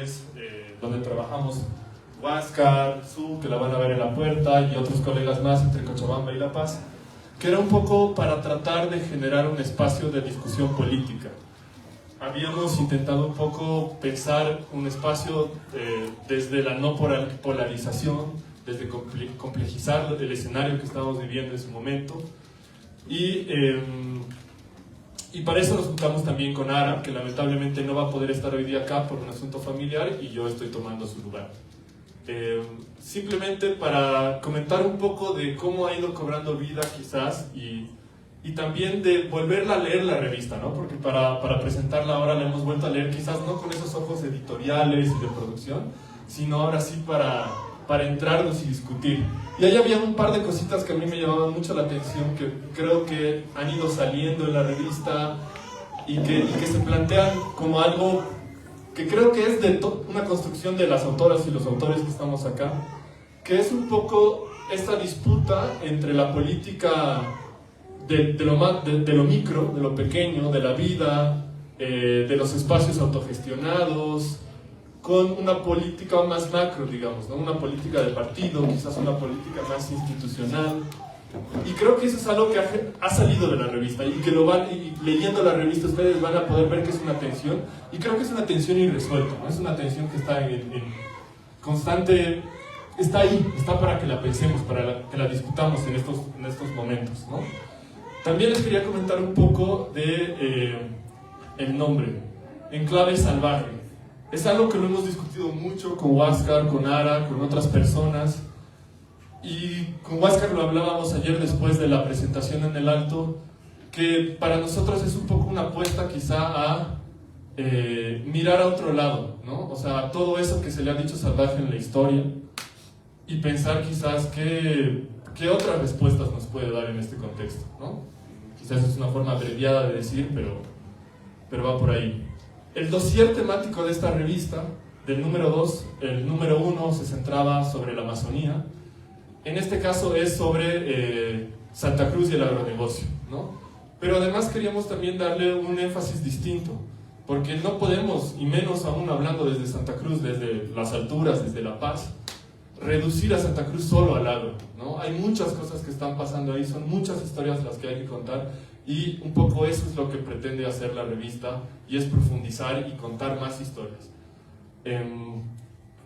coordinadores donde trabajamos, Huáscar, Su, que la van a ver en la puerta, y otros colegas más entre Cochabamba y La Paz, que era un poco para tratar de generar un espacio de discusión política. Habíamos intentado un poco pensar un espacio desde la no polarización, desde complejizar el escenario que estábamos viviendo en ese momento, y para eso nos juntamos también con Ara, que lamentablemente no va a poder estar hoy día acá por un asunto familiar, y yo estoy tomando su lugar. Simplemente para comentar un poco de cómo ha ido cobrando vida quizás, y también de volverla a leer la revista, ¿no? Porque para presentarla ahora la hemos vuelto a leer, quizás no con esos ojos editoriales y de producción, sino ahora sí para entrarnos y discutir. Y ahí había un par de cositas que a mí me llamaban mucho la atención, que creo que han ido saliendo en la revista y que se plantean como algo que creo que es de una construcción de las autoras y los autores que estamos acá, que es un poco esta disputa entre la política de lo micro, de lo pequeño, de la vida, de los espacios autogestionados, con una política más macro, digamos, ¿no? Una política de partido, quizás una política más institucional. Y creo que eso es algo que ha salido de la revista, y que leyendo la revista ustedes van a poder ver que es una tensión, y creo que es una tensión irresuelta, ¿no? Es una tensión que está en constante, está ahí, está para que la pensemos, para que la discutamos en estos momentos, ¿no? También les quería comentar un poco de el nombre, Enclave Salvaje. Es algo que lo hemos discutido mucho con Huáscar, con Ara, con otras personas. Y con Huáscar lo hablábamos ayer después de la presentación en el Alto, que para nosotros es un poco una apuesta quizá a mirar a otro lado, ¿no? O sea, todo eso que se le ha dicho salvaje en la historia, y pensar quizás qué otras respuestas nos puede dar en este contexto, ¿no? Quizás es una forma abreviada de decir, pero va por ahí. El dossier temático de esta revista, del número 2, el número 1 se centraba sobre la Amazonía. En este caso es sobre Santa Cruz y el agronegocio, ¿no? Pero además queríamos también darle un énfasis distinto, porque no podemos, y menos aún hablando desde Santa Cruz, desde las alturas, desde La Paz, reducir a Santa Cruz solo al agro, ¿no? Hay muchas cosas que están pasando ahí, son muchas historias las que hay que contar, y un poco eso es lo que pretende hacer la revista, y es profundizar y contar más historias.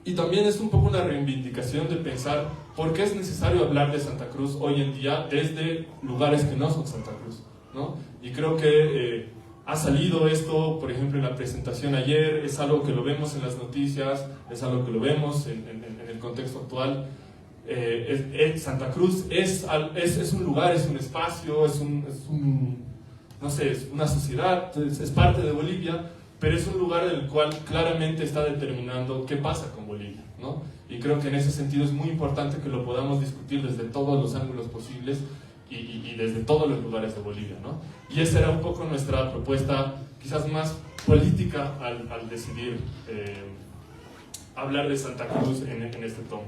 Y también es un poco una reivindicación de pensar por qué es necesario hablar de Santa Cruz hoy en día desde lugares que no son Santa Cruz, ¿no? Y creo que ha salido esto, por ejemplo, en la presentación ayer, es algo que lo vemos en las noticias, es algo que lo vemos en el contexto actual. Santa Cruz es un lugar, es un espacio, no sé, es una sociedad, es parte de Bolivia, pero es un lugar del cual claramente está determinando qué pasa con Bolivia, ¿no? Y creo que en ese sentido es muy importante que lo podamos discutir desde todos los ángulos posibles y desde todos los lugares de Bolivia, ¿no? Y esa era un poco nuestra propuesta, quizás más política, al decidir hablar de Santa Cruz en este tomo.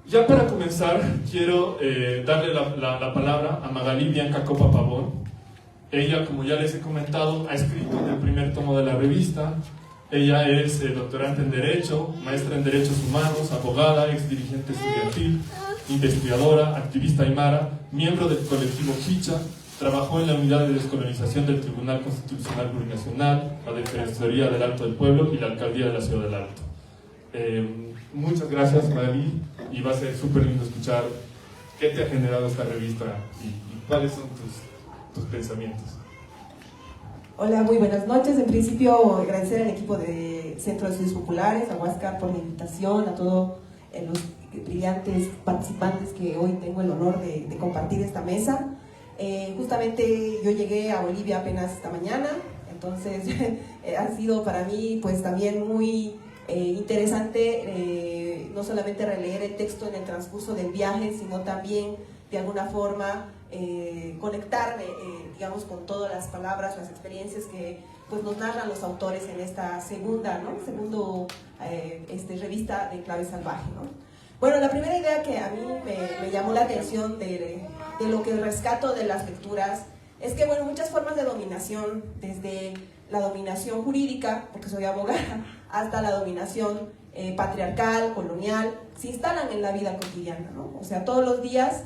Ya para comenzar, quiero darle la palabra a Magalí Bianca Copa Pavón. Ella, como ya les he comentado, ha escrito el primer tomo de la revista. Ella es doctorante en Derecho, maestra en Derechos Humanos, abogada, ex dirigente estudiantil, investigadora, activista aymara, miembro del colectivo Chicha. Trabajó en la unidad de descolonización del Tribunal Constitucional Plurinacional, la Defensoría del Alto del Pueblo y la Alcaldía de la Ciudad del Alto. Muchas gracias, Magalí, y va a ser súper lindo escuchar qué te ha generado esta revista y cuáles son tus pensamientos. Hola, muy buenas noches. En principio, agradecer al equipo de Centro de Estudios Populares, a Huáscar por la invitación, a todos los brillantes participantes que hoy tengo el honor de compartir esta mesa. Justamente yo llegué a Bolivia apenas esta mañana, entonces ha sido para mí pues también muy interesante no solamente releer el texto en el transcurso del viaje, sino también de alguna forma conectarme digamos con todas las palabras, las experiencias que pues nos narran los autores en esta segundo revista de Enclave Salvaje, ¿no? Bueno, la primera idea que a mí me llamó la atención de lo que rescato de las lecturas es que, bueno, muchas formas de dominación, desde la dominación jurídica, porque soy abogada, hasta la dominación patriarcal, colonial, se instalan en la vida cotidiana, ¿no? O sea, todos los días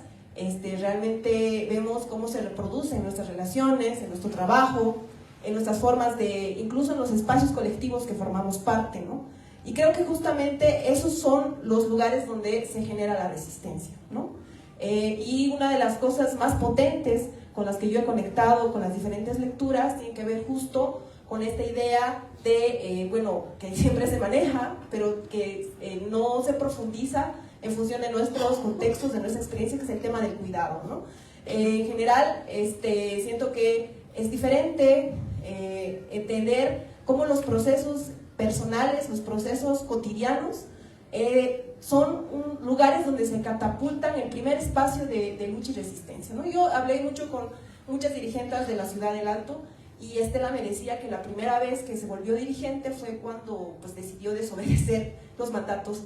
realmente vemos cómo se reproducen nuestras relaciones, en nuestro trabajo, en nuestras formas de, incluso en los espacios colectivos que formamos parte, ¿no? Y creo que justamente esos son los lugares donde se genera la resistencia, ¿no? Y una de las cosas más potentes con las que yo he conectado con las diferentes lecturas tiene que ver justo con esta idea de, bueno, que siempre se maneja, pero que no se profundiza en función de nuestros contextos, de nuestra experiencia, que es el tema del cuidado, ¿no? En general, siento que es diferente entender cómo los procesos personales, los procesos cotidianos, son lugares donde se catapultan el primer espacio de lucha y resistencia, ¿no? Yo hablé mucho con muchas dirigentes de la ciudad del Alto, y Estela me decía que la primera vez que se volvió dirigente fue cuando pues, decidió desobedecer los mandatos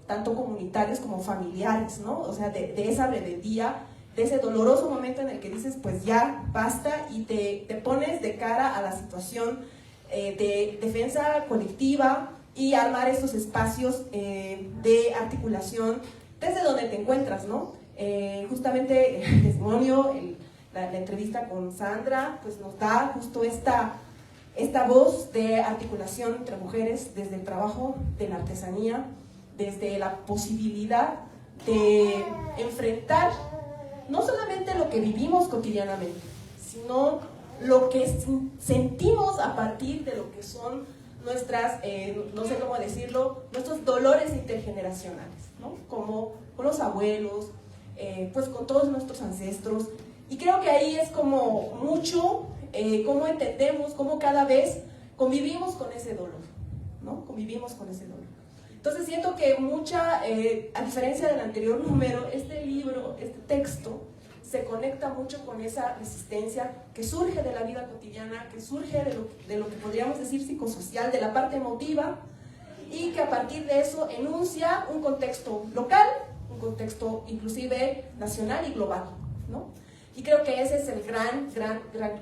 tanto comunitarios como familiares, ¿no? O sea, de esa rebeldía, de ese doloroso momento en el que dices, pues ya, basta, y te pones de cara a la situación de defensa colectiva y armar estos espacios de articulación desde donde te encuentras, ¿no? Justamente el testimonio, la entrevista con Sandra, pues nos da justo esta voz de articulación entre mujeres desde el trabajo de la artesanía, desde la posibilidad de enfrentar no solamente lo que vivimos cotidianamente, sino lo que sentimos a partir de lo que son nuestras, no sé cómo decirlo, nuestros dolores intergeneracionales, ¿no? Como con los abuelos, pues con todos nuestros ancestros. Y creo que ahí es como mucho cómo entendemos, cómo cada vez convivimos con ese dolor, ¿no? Convivimos con ese dolor. Entonces siento que a diferencia del anterior número, este libro, este texto, se conecta mucho con esa resistencia que surge de la vida cotidiana, que surge de lo que podríamos decir psicosocial, de la parte emotiva, y que a partir de eso enuncia un contexto local, un contexto inclusive nacional y global, ¿no? Y creo que esa es el gran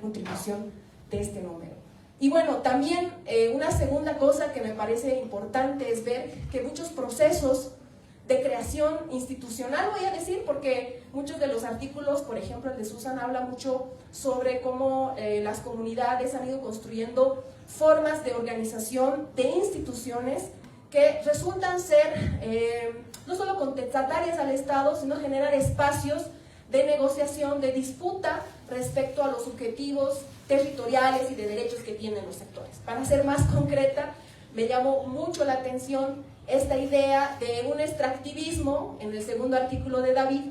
contribución de este número. Y bueno, también una segunda cosa que me parece importante es ver que muchos procesos de creación institucional, voy a decir, porque muchos de los artículos, por ejemplo el de Susan, habla mucho sobre cómo las comunidades han ido construyendo formas de organización de instituciones que resultan ser no solo contestatarias al Estado, sino generar espacios de negociación, de disputa respecto a los objetivos territoriales y de derechos que tienen los sectores. Para ser más concreta, me llamó mucho la atención esta idea de un extractivismo en el segundo artículo de David,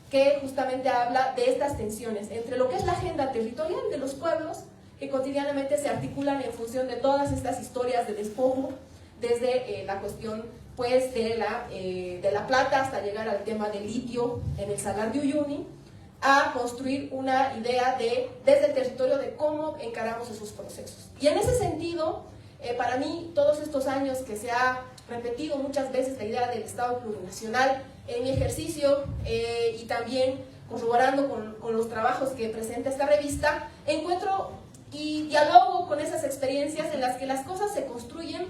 que justamente habla de estas tensiones entre lo que es la agenda territorial de los pueblos, que cotidianamente se articulan en función de todas estas historias de despojo, desde la cuestión pues de la plata hasta llegar al tema del litio en el Salar de Uyuni, a construir una idea desde el territorio de cómo encaramos esos procesos. Y en ese sentido, para mí, todos estos años que se ha repetido muchas veces la idea del Estado plurinacional en mi ejercicio y también corroborando con los trabajos que presenta esta revista, encuentro y dialogo con esas experiencias en las que las cosas se construyen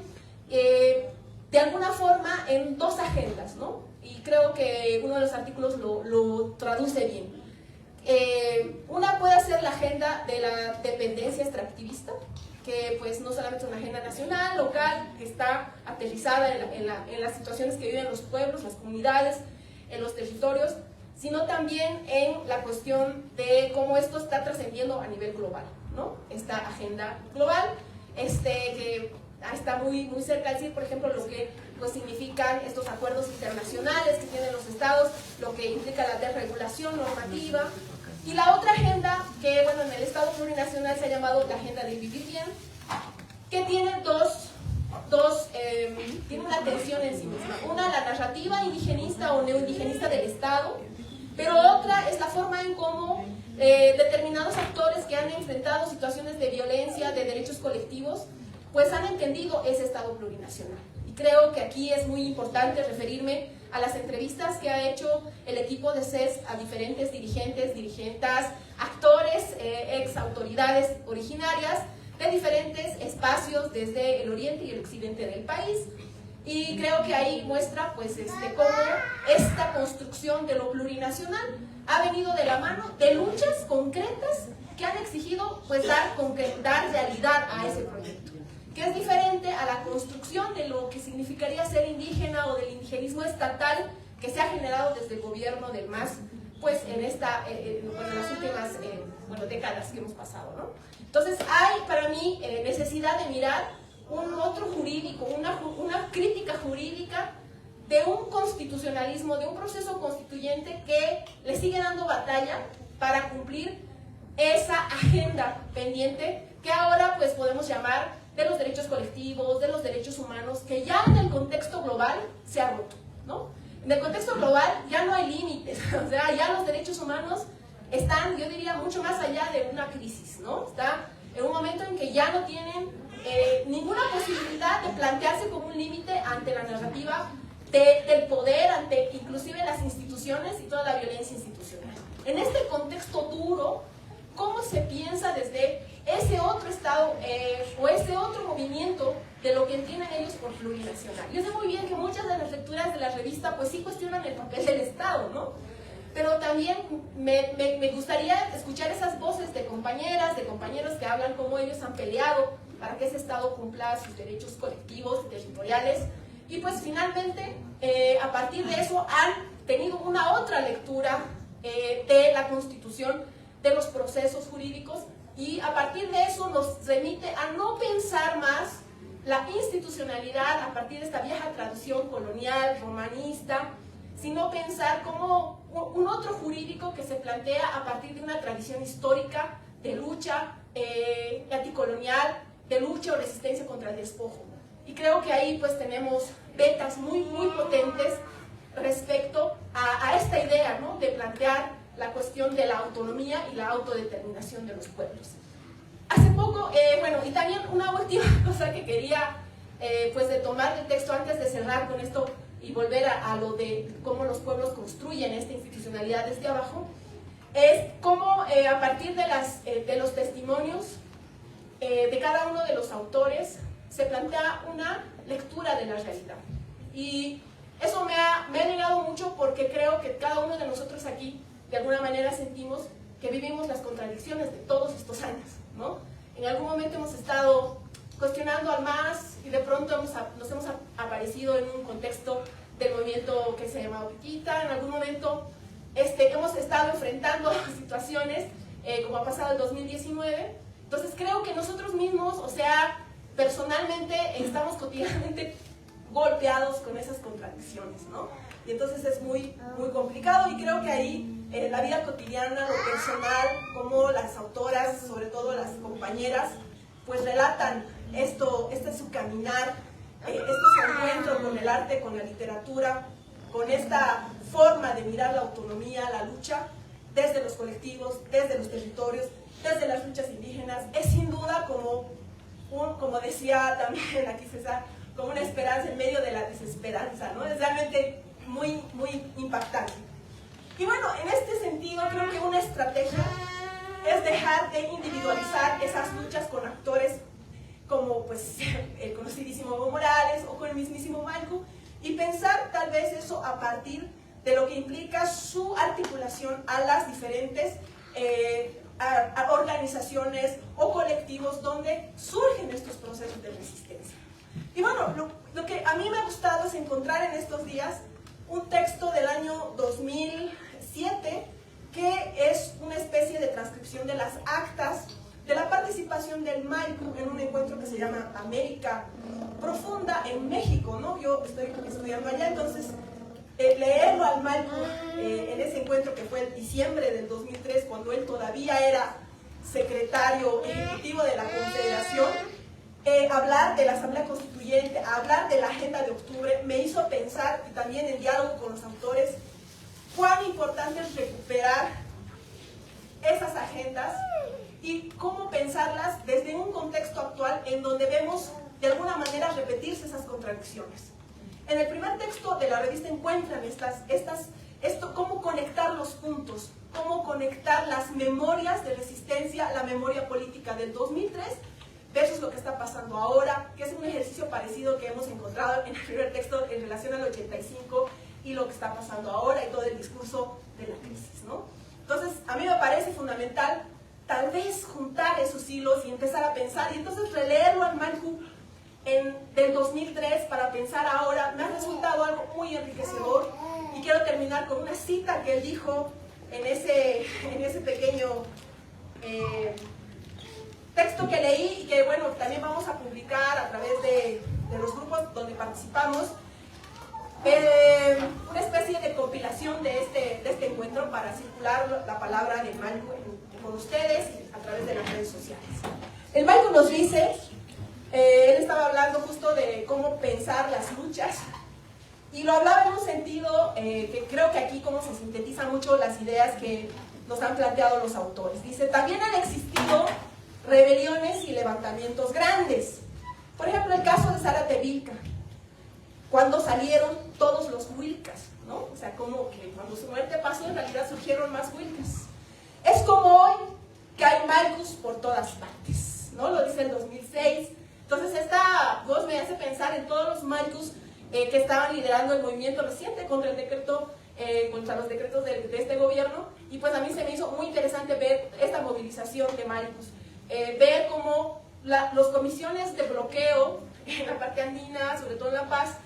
de alguna forma en dos agendas, ¿no? Y creo que uno de los artículos lo traduce bien. Una puede ser la agenda de la dependencia extractivista, que pues no solamente es una agenda nacional, local, que está aterrizada en las situaciones que viven los pueblos, las comunidades, en los territorios, sino también en la cuestión de cómo esto está trascendiendo a nivel global, ¿no? Esta agenda global, que está muy cerca de decir, por ejemplo, lo que pues, significan estos acuerdos internacionales que tienen los estados, lo que implica la desregulación normativa. Y la otra agenda, que bueno, en el Estado plurinacional se ha llamado la agenda de vivir bien, que tiene tiene una tensión en sí misma. Una, la narrativa indigenista o neoindigenista del Estado, pero otra es la forma en cómo determinados actores que han enfrentado situaciones de violencia, de derechos colectivos, pues han entendido ese Estado plurinacional. Y creo que aquí es muy importante referirme a las entrevistas que ha hecho el equipo de CES a diferentes dirigentes, dirigentas, actores, ex autoridades originarias de diferentes espacios desde el oriente y el occidente del país. Y creo que ahí muestra pues cómo esta construcción de lo plurinacional ha venido de la mano de luchas concretas que han exigido pues dar realidad a ese proyecto, que es diferente a la construcción de lo que significaría ser indígena o del indigenismo estatal que se ha generado desde el gobierno del MAS pues en las últimas décadas que hemos pasado, ¿no? Entonces hay para mí necesidad de mirar un otro jurídico, una crítica jurídica de un constitucionalismo, de un proceso constituyente que le sigue dando batalla para cumplir esa agenda pendiente que ahora pues podemos llamar de los derechos colectivos, de los derechos humanos, que ya en el contexto global se ha roto, ¿no? En el contexto global ya no hay límites, o sea, ya los derechos humanos están, yo diría, mucho más allá de una crisis, ¿no? Está en un momento en que ya no tienen ninguna posibilidad de plantearse como un límite ante la narrativa del poder, ante inclusive las instituciones y toda la violencia institucional. En este contexto duro, ¿cómo se piensa desde ese otro estado o ese otro movimiento de lo que entienden ellos por plurinacional? Yo sé muy bien que muchas de las lecturas de la revista pues sí cuestionan el papel del Estado, ¿no? Pero también me gustaría escuchar esas voces de compañeras, de compañeros que hablan cómo ellos han peleado para que ese Estado cumpla sus derechos colectivos y territoriales. Y pues finalmente, a partir de eso, han tenido una otra lectura de la Constitución, de los procesos jurídicos, y a partir de eso nos remite a no pensar más la institucionalidad a partir de esta vieja tradición colonial, romanista, sino pensar como un otro jurídico que se plantea a partir de una tradición histórica de lucha anticolonial, de lucha o resistencia contra el despojo. Y creo que ahí pues tenemos vetas muy potentes respecto a esta idea, ¿no?, de plantear la cuestión de la autonomía y la autodeterminación de los pueblos. Hace poco, y también una última cosa que quería pues de tomar del texto antes de cerrar con esto y volver a lo de cómo los pueblos construyen esta institucionalidad desde abajo, es cómo a partir de los testimonios de cada uno de los autores se plantea una lectura de la realidad. Y eso me ha llegado mucho porque creo que cada uno de nosotros aquí de alguna manera sentimos que vivimos las contradicciones de todos estos años, ¿no? En algún momento hemos estado cuestionando al MAS y de pronto nos hemos aparecido en un contexto del movimiento que se llama Opiquita. En algún momento hemos estado enfrentando situaciones como ha pasado el 2019. Entonces creo que nosotros mismos, o sea, personalmente estamos cotidianamente golpeados con esas contradicciones, ¿no? Y entonces es muy complicado, y creo que ahí la vida cotidiana, lo personal, como las autoras, sobre todo las compañeras, pues relatan esto, este es su caminar, estos encuentros con el arte, con la literatura, con esta forma de mirar la autonomía, la lucha, desde los colectivos, desde los territorios, desde las luchas indígenas. Es sin duda como decía también aquí César, como una esperanza en medio de la desesperanza, ¿no? Es realmente muy impactante. Y bueno, en este sentido creo que una estrategia es dejar de individualizar esas luchas con actores como pues el conocidísimo Evo Morales o con el mismísimo Malku, y pensar tal vez eso a partir de lo que implica su articulación a las diferentes a organizaciones o colectivos donde surgen estos procesos de resistencia. Y bueno, lo que a mí me ha gustado es encontrar en estos días un texto del año 2007 que es una especie de transcripción de las actas de la participación del Malku en un encuentro que se llama América Profunda en México, ¿no? Yo estoy estudiando allá, entonces leerlo al Malku en ese encuentro que fue en diciembre del 2003, cuando él todavía era secretario ejecutivo de la Confederación, hablar de la Asamblea Constituyente, hablar de la Agenda de Octubre, me hizo pensar, y también en diálogo con los autores, cuán importante es recuperar esas agendas y cómo pensarlas desde un contexto actual en donde vemos de alguna manera repetirse esas contradicciones. En el primer texto de la revista encuentran cómo conectar los puntos, cómo conectar las memorias de resistencia, la memoria política del 2003, versus lo que está pasando ahora, que es un ejercicio parecido que hemos encontrado en el primer texto en relación al 85 y lo que está pasando ahora y todo el discurso de la crisis, ¿no? Entonces, a mí me parece fundamental tal vez juntar esos hilos y empezar a pensar, y entonces releerlo al Malcu del 2003 para pensar ahora, me ha resultado algo muy enriquecedor, y quiero terminar con una cita que él dijo en ese pequeño texto que leí y que, bueno, también vamos a publicar a través de los grupos donde participamos, una especie de compilación de este encuentro para circular la palabra del Malcu con ustedes a través de las redes sociales. El Malcu nos dice, él estaba hablando justo de cómo pensar las luchas, y lo hablaba en un sentido que creo que aquí como se sintetizan mucho las ideas que nos han planteado los autores. Dice, también han existido rebeliones y levantamientos grandes. Por ejemplo, el caso de Zárate-Vilca, cuando salieron todos los huilcas, ¿no? O sea, como que cuando su muerte pasó, en realidad surgieron más huilcas. Es como hoy, que hay Malcus por todas partes, ¿no? Lo dice el 2006. Entonces, esta voz me hace pensar en todos los Malcus que estaban liderando el movimiento reciente contra el decreto, contra los decretos de este gobierno, y pues a mí se me hizo muy interesante ver esta movilización de Malcus, ver cómo las comisiones de bloqueo en la parte andina, sobre todo en La Paz,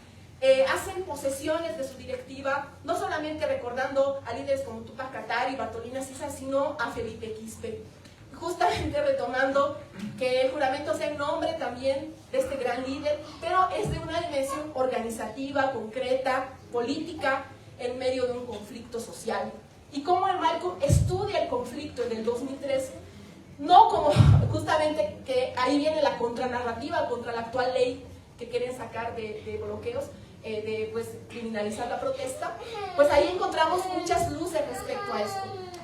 hacen posesiones de su directiva, no solamente recordando a líderes como Tupac Katari y Bartolina Sisa, sino a Felipe Quispe, justamente retomando que el juramento sea en nombre también de este gran líder, pero es de una dimensión organizativa, concreta, política, en medio de un conflicto social. Y cómo el Malcu estudia el conflicto en el 2003, no como justamente que ahí viene la contranarrativa contra la actual ley que quieren sacar de bloqueos, de pues criminalizar la protesta, pues ahí encontramos muchas luces respecto a esto.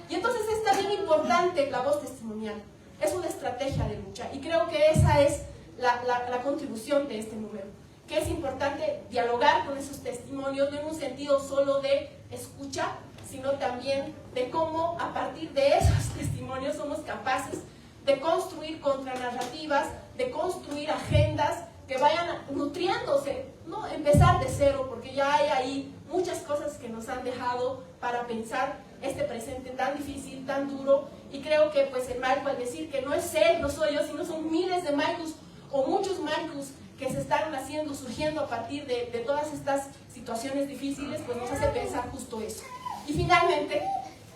Y entonces es también importante la voz testimonial, es una estrategia de lucha, y creo que esa es la contribución de este número, que es importante dialogar con esos testimonios, no en un sentido solo de escucha, sino también de cómo a partir de esos testimonios somos capaces de construir contranarrativas, de construir agendas que vayan nutriéndose, no empezar de cero, porque ya hay ahí muchas cosas que nos han dejado para pensar este presente tan difícil, tan duro, y creo que pues el Malcu, al decir que no es él, no soy yo, sino son miles de Malcus o muchos Malcus que se están haciendo, surgiendo a partir de todas estas situaciones difíciles, pues nos hace pensar justo eso. Y finalmente,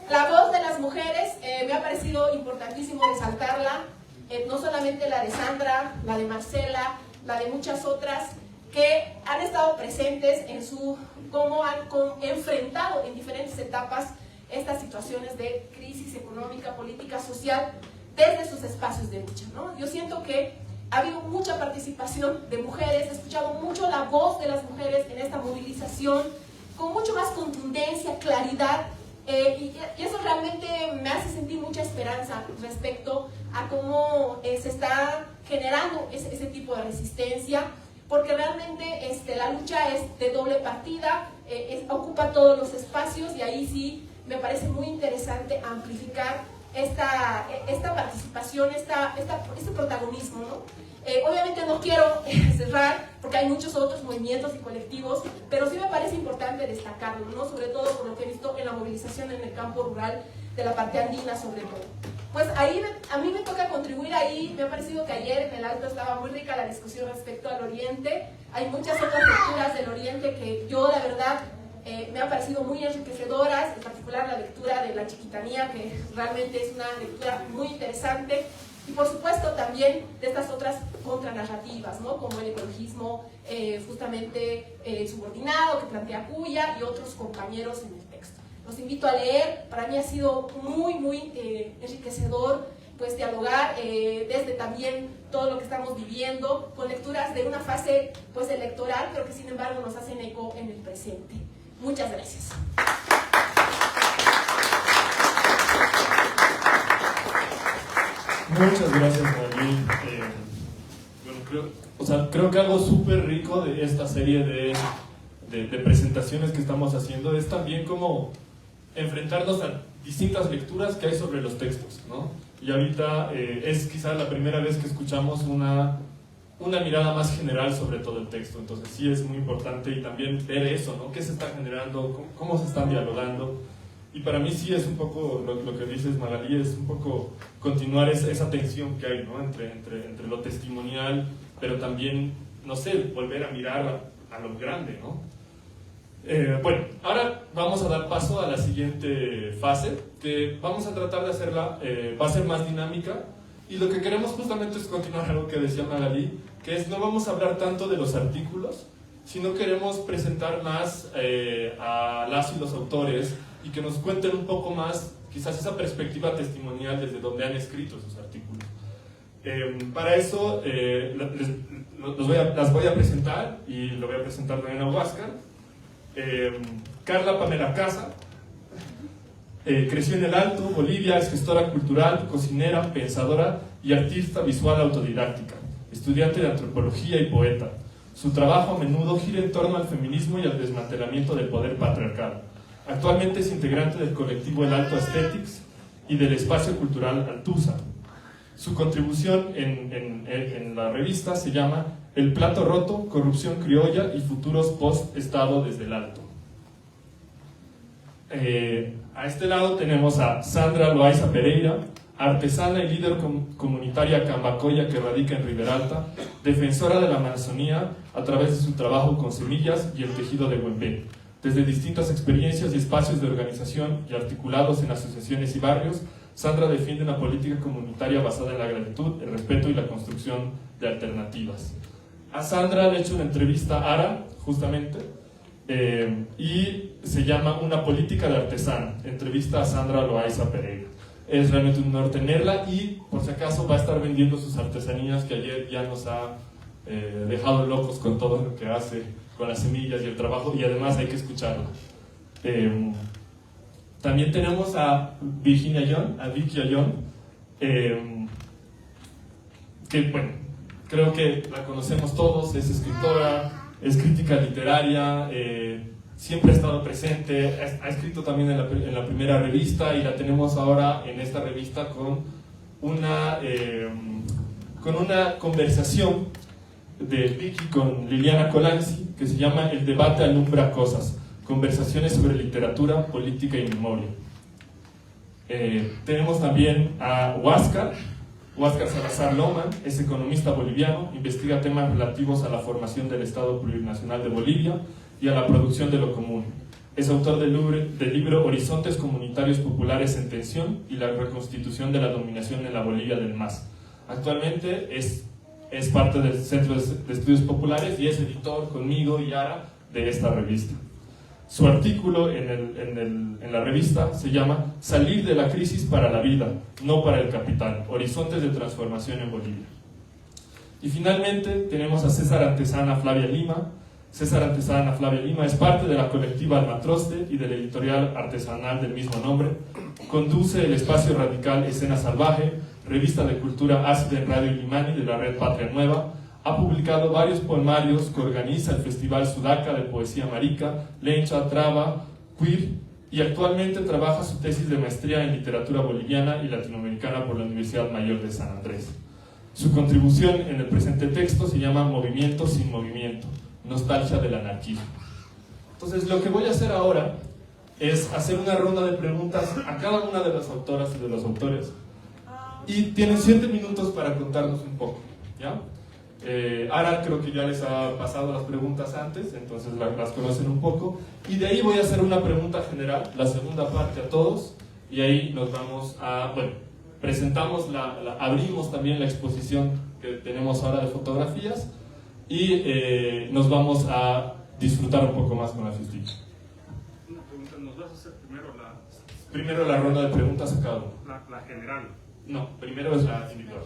la voz de las mujeres, me ha parecido importantísimo resaltarla, no solamente la de Sandra, la de Marcela, la de muchas otras, que han estado presentes en cómo han enfrentado en diferentes etapas estas situaciones de crisis económica, política, social, desde sus espacios de lucha, ¿no? Yo siento que ha habido mucha participación de mujeres, he escuchado mucho la voz de las mujeres en esta movilización, con mucho más contundencia, claridad, y eso realmente me hace sentir mucha esperanza respecto a cómo se está generando ese tipo de resistencia, porque realmente la lucha es de doble partida, ocupa todos los espacios, y ahí sí me parece muy interesante amplificar esta participación, este protagonismo, ¿no? Obviamente no quiero cerrar porque hay muchos otros movimientos y colectivos, pero sí me parece importante destacarlo, ¿no? Sobre todo por lo que he visto en la movilización en el campo rural de la parte andina, sobre todo. Pues ahí a mí me toca contribuir ahí. Me ha parecido que ayer en el Alto estaba muy rica la discusión respecto al Oriente. Hay muchas otras lecturas del Oriente que yo, la verdad, me han parecido muy enriquecedoras, en particular la lectura de La Chiquitanía, que realmente es una lectura muy interesante, y por supuesto también de estas otras contranarrativas, ¿no? Como el ecologismo justamente subordinado que plantea Cuya y otros compañeros en el texto. Los invito a leer. Para mí ha sido muy enriquecedor pues dialogar desde también todo lo que estamos viviendo, con lecturas de una fase pues electoral, pero que sin embargo nos hacen eco en el presente. Muchas gracias. Muchas gracias, Marlene. Bueno, creo que algo súper rico de esta serie de presentaciones que estamos haciendo es también como enfrentarnos a distintas lecturas que hay sobre los textos, ¿no? y ahorita es quizás la primera vez que escuchamos una mirada más general sobre todo el texto. Entonces sí es muy importante y también ver eso, ¿no? ¿Qué se está generando? ¿Cómo se están dialogando? Y para mí sí es un poco, lo que dices, Magalí, es un poco continuar esa tensión que hay, ¿no? entre lo testimonial, pero también, no sé, volver a mirar a lo grande, ¿no? Bueno, ahora vamos a dar paso a la siguiente fase, que vamos a tratar de hacerla, va a ser más dinámica, y lo que queremos justamente es continuar algo que decía Magalí, que es no vamos a hablar tanto de los artículos, sino queremos presentar más a las y los autores y que nos cuenten un poco más, quizás esa perspectiva testimonial desde donde han escrito esos artículos. Para eso las voy a presentar, y lo voy a presentar también a Huáscar. Carla Pamela Casa creció en el Alto, Bolivia, es gestora cultural, cocinera, pensadora y artista visual autodidáctica, estudiante de antropología y poeta. Su trabajo a menudo gira en torno al feminismo y al desmantelamiento del poder patriarcal. Actualmente es integrante del colectivo El Alto Aesthetics y del espacio cultural Altusa. Su contribución en la revista se llama El plato roto, corrupción criolla y futuros post-estado desde el Alto. A este lado tenemos a Sandra Loaiza Pereira, artesana y líder comunitaria cambacoya que radica en Riberalta, defensora de la Amazonía a través de su trabajo con semillas y el tejido de Huembe. Desde distintas experiencias y espacios de organización y articulados en asociaciones y barrios, Sandra defiende una política comunitaria basada en la gratitud, el respeto y la construcción de alternativas. A Sandra le he hecho una entrevista a Ara, justamente, y se llama Una política de artesana, entrevista a Sandra Loaiza Pereira. Es realmente un honor tenerla y, por si acaso, va a estar vendiendo sus artesanías que ayer ya nos ha dejado locos con todo lo que hace con las semillas y el trabajo, y además hay que escucharla. También tenemos a Virginia Young, a Vicky Young, que bueno, creo que la conocemos todos, es escritora, es crítica literaria, siempre ha estado presente, ha escrito también en la primera revista, y la tenemos ahora en esta revista con una conversación de Vicky con Liliana Colanzi, que se llama El debate alumbra cosas, conversaciones sobre literatura, política y memoria. Tenemos también a Huáscar Salazar Loman, es economista boliviano, investiga temas relativos a la formación del Estado Plurinacional de Bolivia y a la producción de lo común. Es autor del libro Horizontes Comunitarios Populares en Tensión y la reconstitución de la dominación en la Bolivia del MAS. Actualmente es parte del Centro de Estudios Populares y es editor conmigo y Ara de esta revista. Su artículo en la revista se llama Salir de la crisis para la vida, no para el capital, horizontes de transformación en Bolivia. Y finalmente tenemos a César Antesana Flavia Lima. César Antesana Flavia Lima es parte de la colectiva Almatroste y de la editorial artesanal del mismo nombre. Conduce el espacio radical Escena Salvaje, revista de cultura ácida en Radio Limani de la red Patria Nueva. Ha publicado varios poemarios que organiza el Festival Sudaca de Poesía Marica, Lencha, Traba, Queer, y actualmente trabaja su tesis de maestría en literatura boliviana y latinoamericana por la Universidad Mayor de San Andrés. Su contribución en el presente texto se llama Movimiento sin movimiento, nostalgia del anarquismo. Entonces, lo que voy a hacer ahora es hacer una ronda de preguntas a cada una de las autoras y de los autores, y tienen 7 minutos para contarnos un poco, ¿ya? Ara creo que ya les ha pasado las preguntas antes, entonces las conocen un poco, y de ahí voy a hacer una pregunta general, la segunda parte a todos, y ahí nos vamos a, bueno, presentamos, abrimos también la exposición que tenemos ahora de fotografías, y nos vamos a disfrutar un poco más con la fiestita. Una pregunta, ¿nos vas a hacer Primero la ronda de preguntas a cada uno. la general? No, primero es la individual.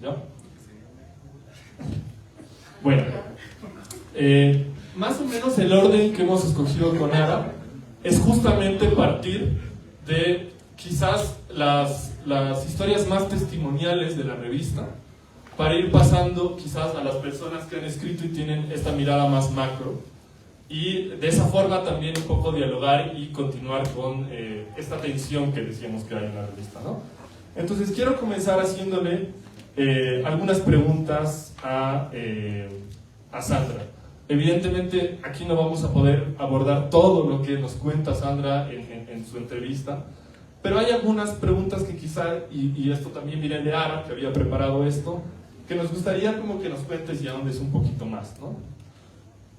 ¿Ya? Bueno, más o menos el orden que hemos escogido con Ara es justamente partir de quizás las historias más testimoniales de la revista, para ir pasando quizás a las personas que han escrito y tienen esta mirada más macro, y de esa forma también un poco dialogar y continuar con esta tensión que decíamos que hay en la revista, ¿no? Entonces quiero comenzar haciéndole algunas preguntas a Sandra. Evidentemente aquí no vamos a poder abordar todo lo que nos cuenta Sandra en su entrevista, pero hay algunas preguntas que quizá, y esto también viene de Ara, que había preparado esto, que nos gustaría como que nos cuentes y ahondes un poquito más, ¿no?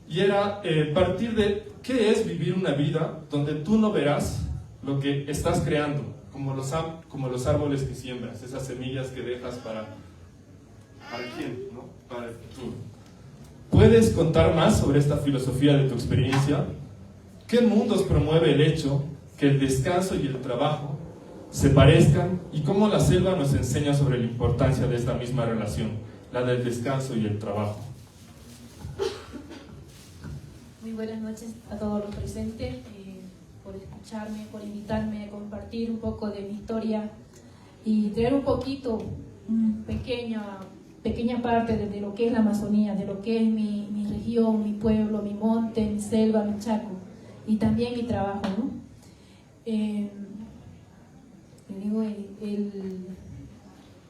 Y era partir de qué es vivir una vida donde tú no verás lo que estás creando, como los árboles que siembras, esas semillas que dejas ¿para quién? ¿No? Para el futuro. ¿Puedes contar más sobre esta filosofía de tu experiencia? ¿Qué mundos promueve el hecho que el descanso y el trabajo se parezcan y cómo la selva nos enseña sobre la importancia de esta misma relación, la del descanso y el trabajo? Muy buenas noches a todos los presentes, por escucharme, por invitarme a compartir un poco de mi historia y traer un poquito, pequeña parte de lo que es la Amazonía, de lo que es mi región, mi pueblo, mi monte, mi selva, mi Chaco y también mi trabajo, ¿no?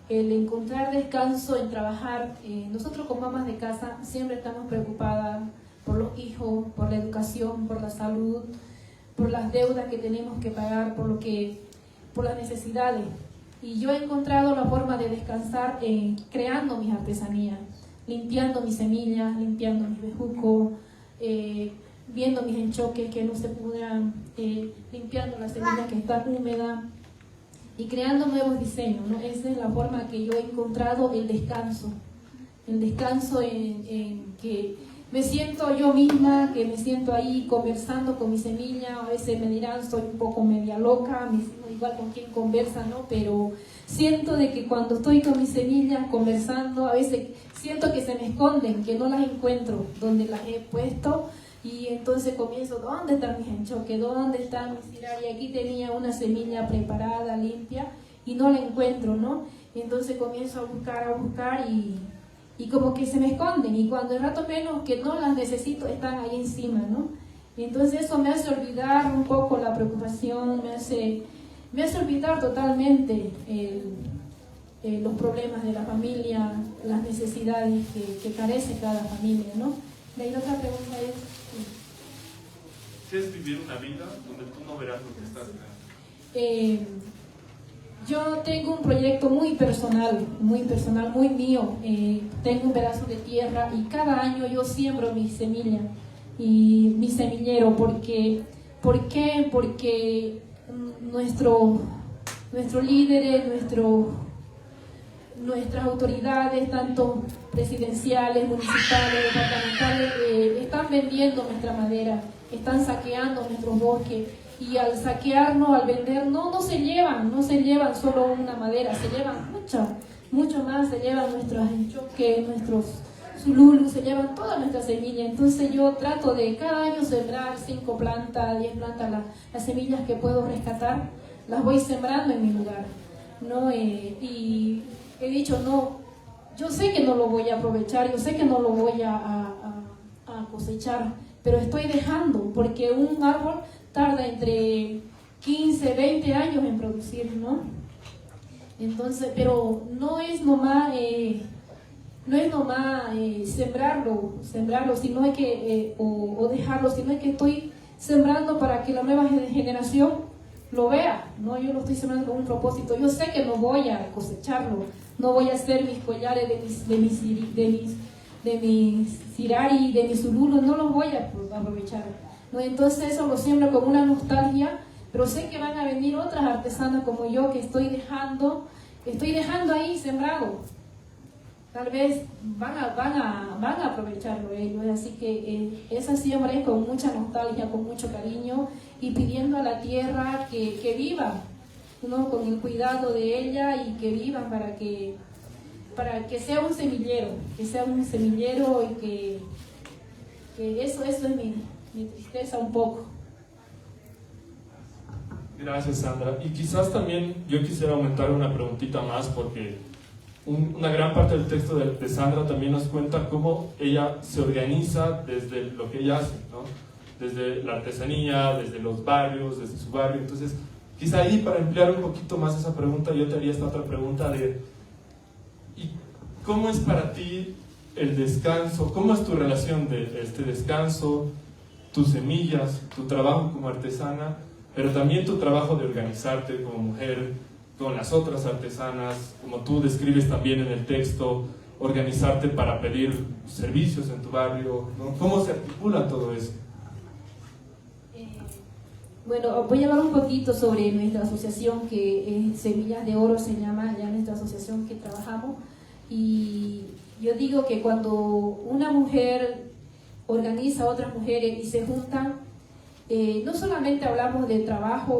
El encontrar descanso en trabajar, nosotros como mamás de casa siempre estamos preocupadas por los hijos, por la educación, por la salud, por las deudas que tenemos que pagar, por las necesidades. Y yo he encontrado la forma de descansar creando mis artesanías, limpiando mis semillas, limpiando mis bejucos, viendo mis enchoques que no se pudran, limpiando las semillas que están húmedas y creando nuevos diseños, ¿no? Esa es la forma que yo he encontrado el descanso en que me siento yo misma, que me siento ahí conversando con mi semilla. A veces me dirán, soy un poco media loca, igual con quien conversa, ¿no? Pero siento de que cuando estoy con mis semillas conversando, a veces siento que se me esconden, que no las encuentro donde las he puesto. Y entonces comienzo, ¿dónde están mis enchoques? ¿Dónde están mis tirar? Y aquí tenía una semilla preparada, limpia, y no la encuentro, ¿no? Entonces comienzo a buscar y como que se me esconden, y cuando el rato menos que no las necesito están ahí encima, ¿no? Y entonces eso me hace olvidar un poco la preocupación, me hace olvidar totalmente los problemas de la familia, las necesidades que carece cada familia, ¿no? La otra pregunta es... ¿Qué es vivir una vida donde tú no verás lo que estás creando? Yo tengo un proyecto muy personal, muy mío. Tengo un pedazo de tierra y cada año yo siembro mi semilla y mi semillero. ¿Por qué? Porque nuestros líderes, nuestras autoridades, tanto presidenciales, municipales, departamentales, están vendiendo nuestra madera, están saqueando nuestros bosques. Y al saquearnos, al vender, no se llevan solo una madera, se llevan mucho más, se llevan nuestros enchoques, nuestros zululus, se llevan toda nuestra semilla. Entonces yo trato de cada año sembrar 5 plantas, 10 plantas, las semillas que puedo rescatar, las voy sembrando en mi lugar, ¿no? Y he dicho, no, yo sé que no lo voy a aprovechar, yo sé que no lo voy a cosechar, pero estoy dejando, porque un árbol tarda entre 15, 20 años en producir, ¿no? Entonces, pero no es nomás sembrarlo, sino hay que, o dejarlo, sino es que estoy sembrando para que la nueva generación lo vea, ¿no? Yo lo estoy sembrando con un propósito. Yo sé que no voy a cosecharlo, no voy a hacer mis collares de mis cirari, de mis zululos, no los voy a aprovechar, ¿no? Entonces eso lo siembro como una nostalgia, pero sé que van a venir otras artesanas como yo que estoy dejando ahí sembrado. Tal vez van a aprovecharlo ellos, así que esa siembra es con mucha nostalgia, con mucho cariño y pidiendo a la tierra que viva, ¿no? Con el cuidado de ella y que viva para que sea un semillero, y que eso es mi tristeza un poco. Gracias, Sandra. Y quizás también yo quisiera aumentar una preguntita más, porque una gran parte del texto de Sandra también nos cuenta cómo ella se organiza desde lo que ella hace, ¿no? Desde la artesanía, desde los barrios, desde su barrio. Entonces, Quizá ahí, para emplear un poquito más esa pregunta, yo te haría esta otra pregunta de ¿y cómo es para ti el descanso? ¿Cómo es tu relación de este descanso, tus semillas, tu trabajo como artesana, pero también tu trabajo de organizarte como mujer, con las otras artesanas, como tú describes también en el texto, organizarte para pedir servicios en tu barrio, ¿no? ¿Cómo se articula todo eso? Bueno, voy a hablar un poquito sobre nuestra asociación, que es Semillas de Oro, se llama ya nuestra asociación que trabajamos. Y yo digo que cuando una mujer organiza a otras mujeres y se juntan, no solamente hablamos de trabajo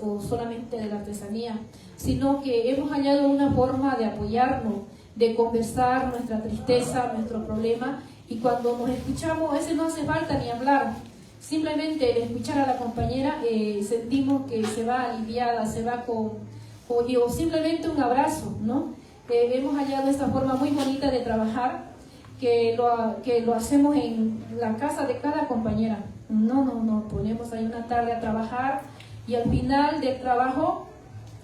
o solamente de la artesanía, sino que hemos hallado una forma de apoyarnos, de conversar nuestra tristeza, nuestro problema, y cuando nos escuchamos, a veces no hace falta ni hablar, simplemente el escuchar a la compañera sentimos que se va aliviada, se va o simplemente un abrazo, ¿no? Hemos hallado esta forma muy bonita de trabajar, que lo hacemos en la casa de cada compañera. No, ponemos ahí una tarde a trabajar y al final del trabajo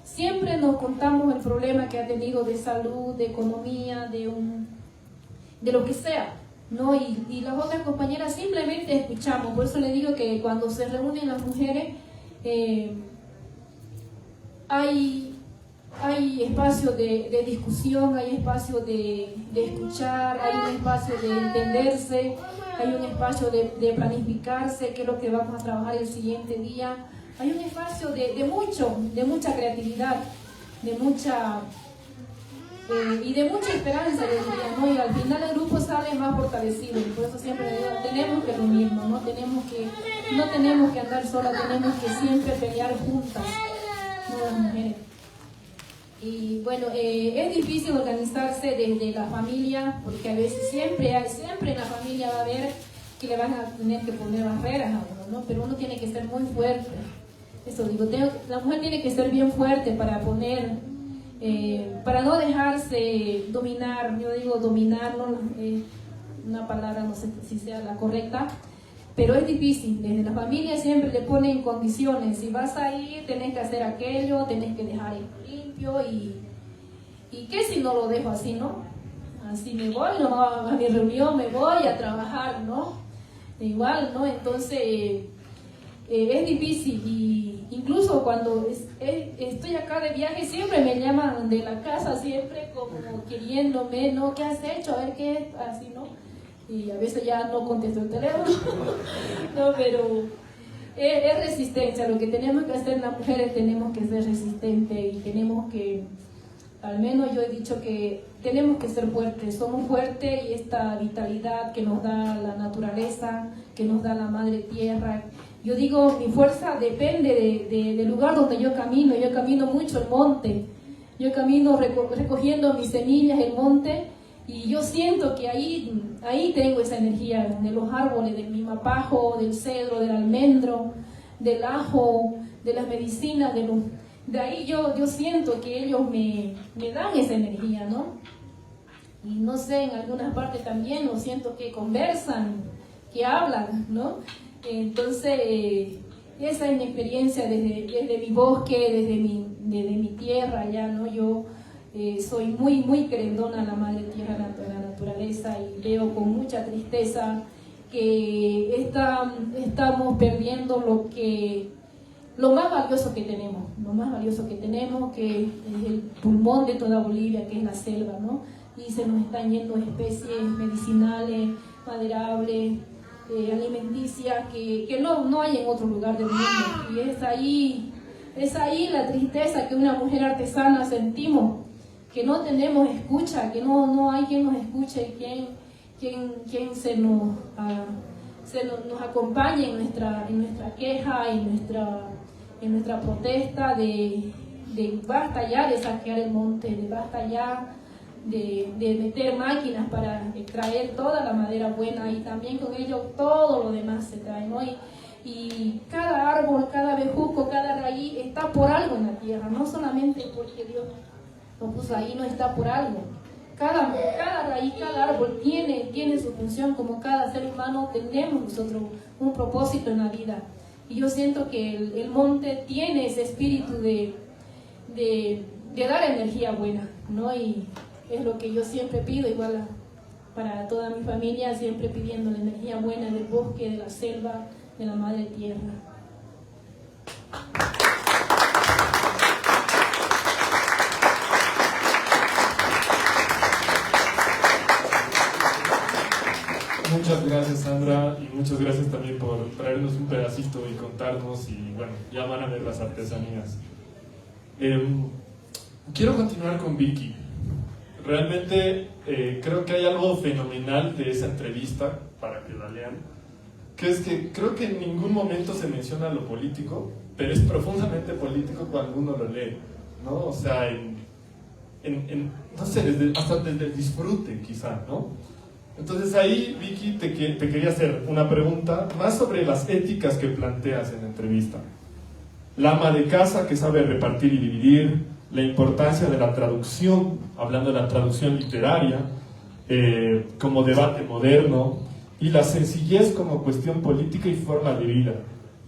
siempre nos contamos el problema que ha tenido de salud, de economía, de lo que sea, ¿no? Y las otras compañeras simplemente escuchamos. Por eso le digo que cuando se reúnen las mujeres hay espacio de discusión, hay espacio de escuchar, hay un espacio de entenderse, hay un espacio de planificarse qué es lo que vamos a trabajar el siguiente día. Hay un espacio de mucha creatividad, de mucha esperanza, ¿no? Y al final el grupo sale más fortalecido. Y por eso siempre digo, tenemos que reunirnos, no tenemos que andar solas, tenemos que siempre pelear juntas, ¿no? Las mujeres. Y bueno, es difícil organizarse desde la familia, porque a veces siempre en la familia va a haber que le van a tener que poner barreras a uno, ¿no? Pero uno tiene que ser muy fuerte. Eso digo, la mujer tiene que ser bien fuerte para para no dejarse dominar. Yo digo dominar, ¿no? Una palabra, no sé si sea la correcta, pero es difícil. Desde la familia siempre le ponen condiciones. Si vas a ir, tenés que hacer aquello, tenés que dejar limpio y ¿qué si no lo dejo así, no? Así me voy, no, a mi reunión me voy a trabajar, ¿no? Igual, ¿no? Entonces es difícil. Y incluso cuando estoy acá de viaje siempre me llaman de la casa, siempre como queriéndome, ¿no? ¿Qué has hecho? A ver qué, así, ¿no? Y a veces ya no contesto el teléfono, no, pero es resistencia. Lo que tenemos que hacer las mujeres, tenemos que ser resistentes y tenemos que, al menos yo he dicho que tenemos que ser fuertes, somos fuertes, y esta vitalidad que nos da la naturaleza, que nos da la madre tierra. Yo digo, mi fuerza depende del lugar donde yo camino mucho el monte, yo camino recogiendo mis semillas, el monte, y yo siento que ahí tengo esa energía de los árboles, del mimapajo, del cedro, del almendro, del ajo, de las medicinas, de ahí yo siento que ellos me dan esa energía, ¿no? Y no sé, en algunas partes también lo siento que conversan, que hablan, ¿no? Entonces, esa es mi experiencia desde mi bosque, desde mi tierra allá, ¿no? Yo soy muy querendona a la madre tierra, a la naturaleza, y veo con mucha tristeza que estamos perdiendo lo más valioso que tenemos, que es el pulmón de toda Bolivia, que es la selva, ¿no? Y se nos están yendo especies medicinales, maderables, alimenticias que no hay en otro lugar del mundo. Y es ahí la tristeza que una mujer artesana sentimos, que no tenemos escucha, que no hay quien nos escuche, quien nos acompañe en nuestra queja, en nuestra protesta de basta ya de saquear el monte, de basta ya de meter máquinas para extraer toda la madera buena, y también con ello todo lo demás se trae, ¿no? Y cada árbol, cada bejuco, cada raíz está por algo en la tierra, no solamente porque Dios lo puso ahí, no está por algo. Cada raíz, cada árbol tiene su función, como cada ser humano tenemos nosotros un propósito en la vida. Y yo siento que el monte tiene ese espíritu de dar energía buena, ¿no? Y es lo que yo siempre pido, igual para toda mi familia, siempre pidiendo la energía buena del bosque, de la selva, de la madre tierra. Muchas gracias, Sandra, y muchas gracias también por traernos un pedacito y contarnos, y bueno, ya van a ver las artesanías. Quiero continuar con Vicky. Realmente creo que hay algo fenomenal de esa entrevista, para que la lean, que es que creo que en ningún momento se menciona lo político, pero es profundamente político cuando uno lo lee, ¿no? O sea, no sé, hasta desde el disfrute quizá, ¿no? Entonces ahí, Vicky, te quería hacer una pregunta más sobre las éticas que planteas en la entrevista. La ama de casa que sabe repartir y dividir, la importancia de la traducción, hablando de la traducción literaria, como debate moderno, y la sencillez como cuestión política y forma de vida.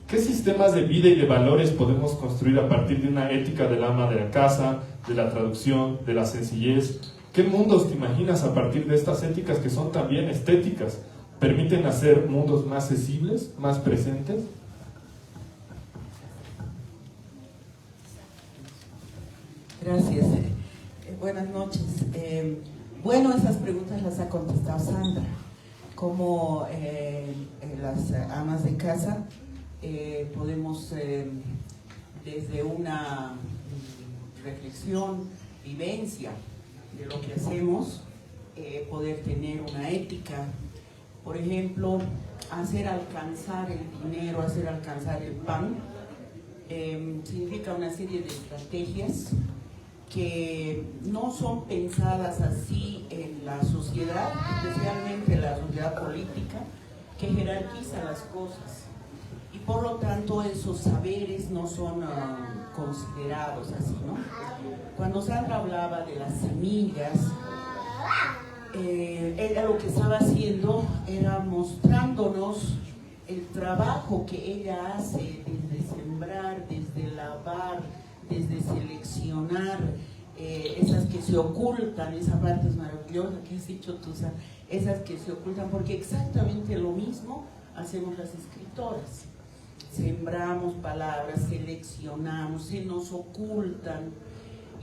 ¿Qué sistemas de vida y de valores podemos construir a partir de una ética del ama de la casa, de la traducción, de la sencillez? ¿Qué mundos te imaginas a partir de estas éticas que son también estéticas? ¿Permiten hacer mundos más sensibles, más presentes? Gracias. Buenas noches. Bueno, esas preguntas las ha contestado Sandra. Como las amas de casa podemos, desde una reflexión, vivencia de lo que hacemos, poder tener una ética. Por ejemplo, hacer alcanzar el dinero, hacer alcanzar el pan, significa una serie de estrategias que no son pensadas así en la sociedad, especialmente la sociedad política, que jerarquiza las cosas. Y por lo tanto esos saberes no son considerados así, ¿no? Cuando Sandra hablaba de las semillas, ella lo que estaba haciendo era mostrándonos el trabajo que ella hace desde sembrar, desde lavar, desde seleccionar, esas que se ocultan, esa parte es maravillosa que has dicho tú, esas que se ocultan, porque exactamente lo mismo hacemos las escritoras. Sembramos palabras, seleccionamos, se nos ocultan,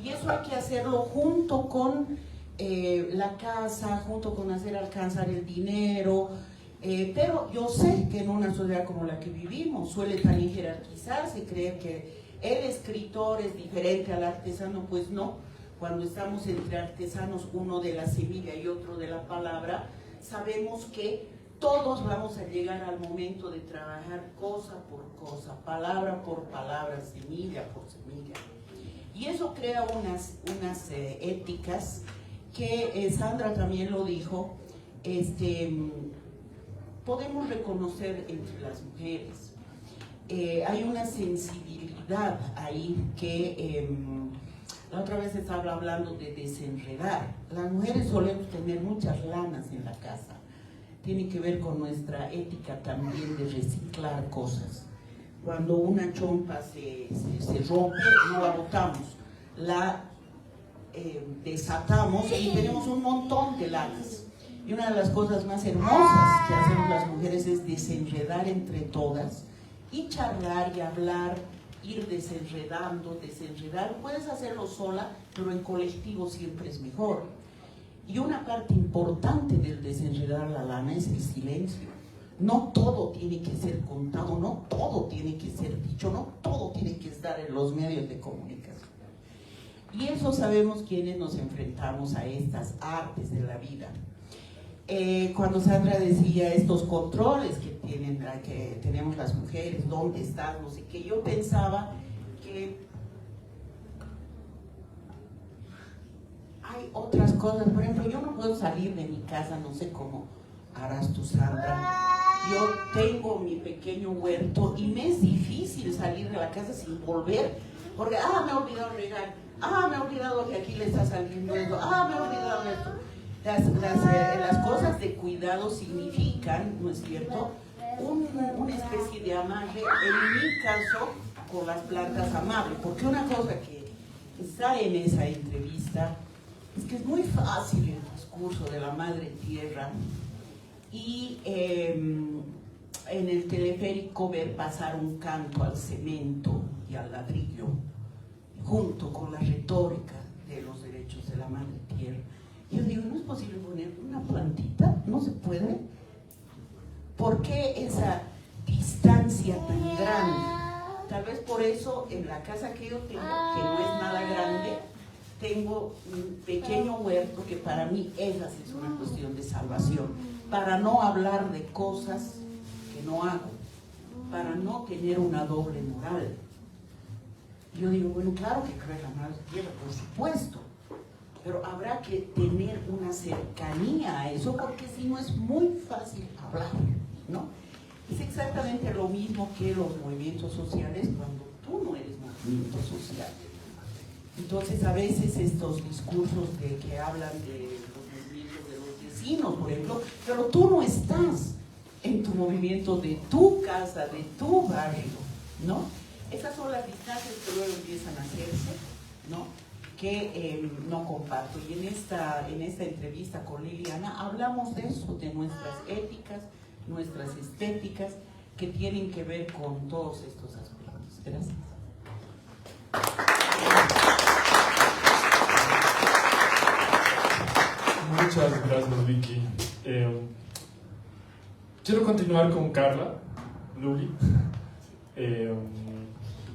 y eso hay que hacerlo junto con la casa, junto con hacer alcanzar el dinero, pero yo sé que en una sociedad como la que vivimos suele también jerarquizarse, creer que el escritor es diferente al artesano. Pues no. Cuando estamos entre artesanos, uno de la semilla y otro de la palabra, sabemos que todos vamos a llegar al momento de trabajar cosa por cosa, palabra por palabra, semilla por semilla. Y eso crea unas éticas que Sandra también lo dijo, podemos reconocer entre las mujeres. Hay una sensibilidad ahí que la otra vez estaba hablando de desenredar. Las mujeres solemos tener muchas lanas en la casa. Tiene que ver con nuestra ética también de reciclar cosas. Cuando una chompa se rompe, no la botamos, la desatamos y tenemos un montón de lanas. Y una de las cosas más hermosas que hacemos las mujeres es desenredar entre todas y charlar y hablar, ir desenredando, desenredar. Puedes hacerlo sola, pero en colectivo siempre es mejor. Y una parte importante del desenredar la lana es el silencio. No todo tiene que ser contado, no todo tiene que ser dicho, no todo tiene que estar en los medios de comunicación. Y eso sabemos quienes nos enfrentamos a estas artes de la vida. Cuando Sandra decía estos controles que tenemos las mujeres, dónde están, no sé qué, yo pensaba que hay otras cosas. Por ejemplo, yo no puedo salir de mi casa, no sé cómo harás tú, Sandra. Yo tengo mi pequeño huerto y me es difícil salir de la casa sin volver, porque me he olvidado regar, me he olvidado que aquí le está saliendo esto, me he olvidado esto. Las cosas de cuidado significan, ¿no es cierto?, una especie de amarre, en mi caso, con las plantas amables, porque una cosa que sale en esa entrevista es que es muy fácil el discurso de la madre tierra y en el teleférico ver pasar un canto al cemento y al ladrillo, junto con la retórica de los derechos de la madre tierra. Yo digo, ¿no es posible poner una plantita? ¿No se puede? ¿Por qué esa distancia tan grande? Tal vez por eso en la casa que yo tengo, que no es nada grande, tengo un pequeño huerto que para mí esa sí es una cuestión de salvación, para no hablar de cosas que no hago, para no tener una doble moral. Yo digo, bueno, claro que creo en la madre tierra, por supuesto, pero habrá que tener una cercanía a eso, porque si no es muy fácil hablar, ¿no? Es exactamente lo mismo que los movimientos sociales cuando tú no eres movimiento social. Entonces, a veces estos discursos de que hablan de los movimientos de los vecinos, por ejemplo, pero tú no estás en tu movimiento de tu casa, de tu barrio, ¿no? Esas son las distancias que luego empiezan a hacerse, ¿no? Que no comparto. Y en esta entrevista con Liliana hablamos de eso, de nuestras éticas, nuestras estéticas, que tienen que ver con todos estos aspectos. Gracias. Muchas gracias, Vicky. Quiero continuar con Carla, Luli.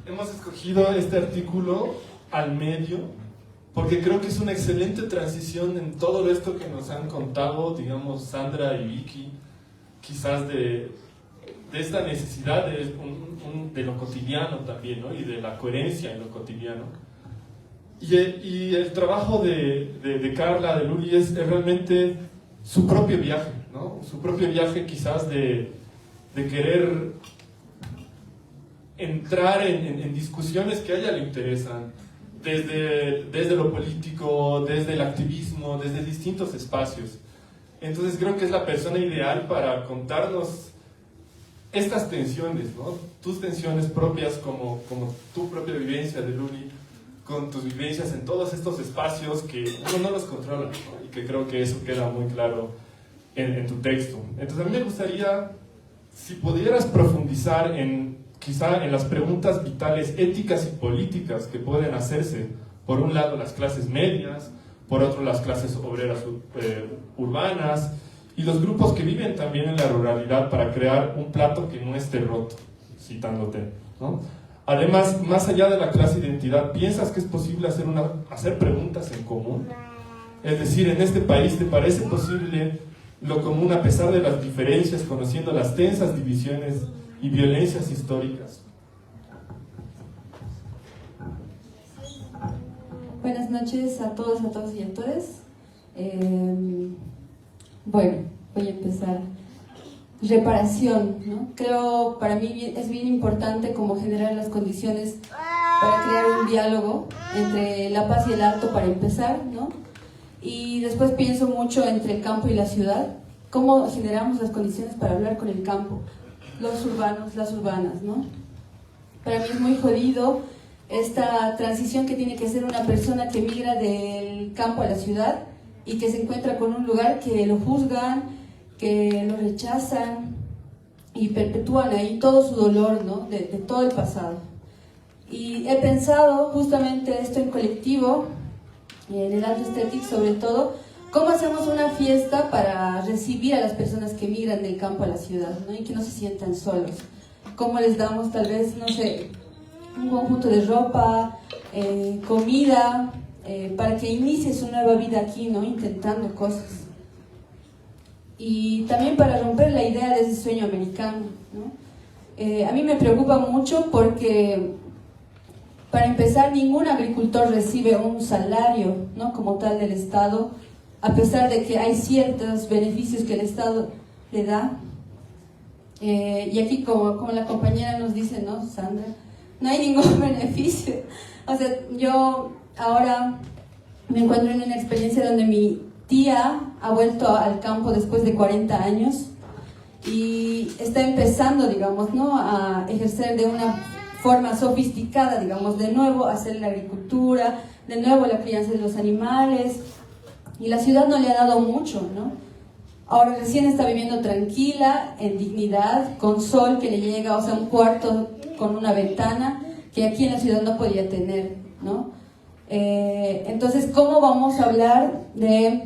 Hemos escogido este artículo al medio porque creo que es una excelente transición en todo esto que nos han contado, digamos, Sandra y Vicky, quizás de esta necesidad de lo cotidiano también, ¿no? Y de la coherencia en lo cotidiano. Y el trabajo de Carla, de Luli, es realmente su propio viaje, ¿no? Su propio viaje quizás de querer entrar en discusiones que a ella le interesan, desde lo político, desde el activismo, desde distintos espacios. Entonces creo que es la persona ideal para contarnos estas tensiones, ¿no? Tus tensiones propias como tu propia vivencia de Luli, con tus vivencias en todos estos espacios que uno no los controla, ¿no? Y que creo que eso queda muy claro en tu texto. Entonces a mí me gustaría, si pudieras profundizar quizá en las preguntas vitales, éticas y políticas que pueden hacerse, por un lado las clases medias, por otro las clases obreras urbanas y los grupos que viven también en la ruralidad para crear un plato que no esté roto, citándote, ¿no? Además, más allá de la clase identidad, ¿piensas que es posible hacer preguntas en común? Es decir, en este país, ¿te parece posible lo común a pesar de las diferencias, conociendo las tensas divisiones y violencias históricas? Buenas noches a todos y a todas. Bueno, voy a empezar. Reparación, ¿no? Creo, para mí es bien importante como generar las condiciones para crear un diálogo entre la paz y el arte para empezar, ¿no? Y después pienso mucho entre el campo y la ciudad, cómo generamos las condiciones para hablar con el campo, los urbanos, las urbanas, ¿no? Para mí es muy jodido esta transición que tiene que hacer una persona que migra del campo a la ciudad y que se encuentra con un lugar que lo juzgan, que lo rechazan y perpetúan ahí todo su dolor, ¿no? de todo el pasado. Y he pensado justamente esto en colectivo, en el Art Aesthetic sobre todo, cómo hacemos una fiesta para recibir a las personas que migran del campo a la ciudad, ¿no? Y que no se sientan solos. Cómo les damos tal vez, no sé, un conjunto de ropa, comida, para que inicie su nueva vida aquí, ¿no? Intentando cosas. Y también para romper la idea de ese sueño americano, ¿no? A mí me preocupa mucho porque, para empezar, ningún agricultor recibe un salario, ¿no? Como tal del Estado, a pesar de que hay ciertos beneficios que el Estado le da. Y aquí, como la compañera nos dice, ¿no, Sandra? No hay ningún beneficio. O sea, yo ahora me encuentro en una experiencia donde mi tía ha vuelto al campo después de 40 años y está empezando, digamos, ¿no?, a ejercer de una forma sofisticada, digamos, de nuevo hacer la agricultura, de nuevo la crianza de los animales, y la ciudad no le ha dado mucho, ¿no? Ahora recién está viviendo tranquila, en dignidad, con sol que le llega, o sea, un cuarto con una ventana que aquí en la ciudad no podía tener, ¿no? Entonces, ¿cómo vamos a hablar de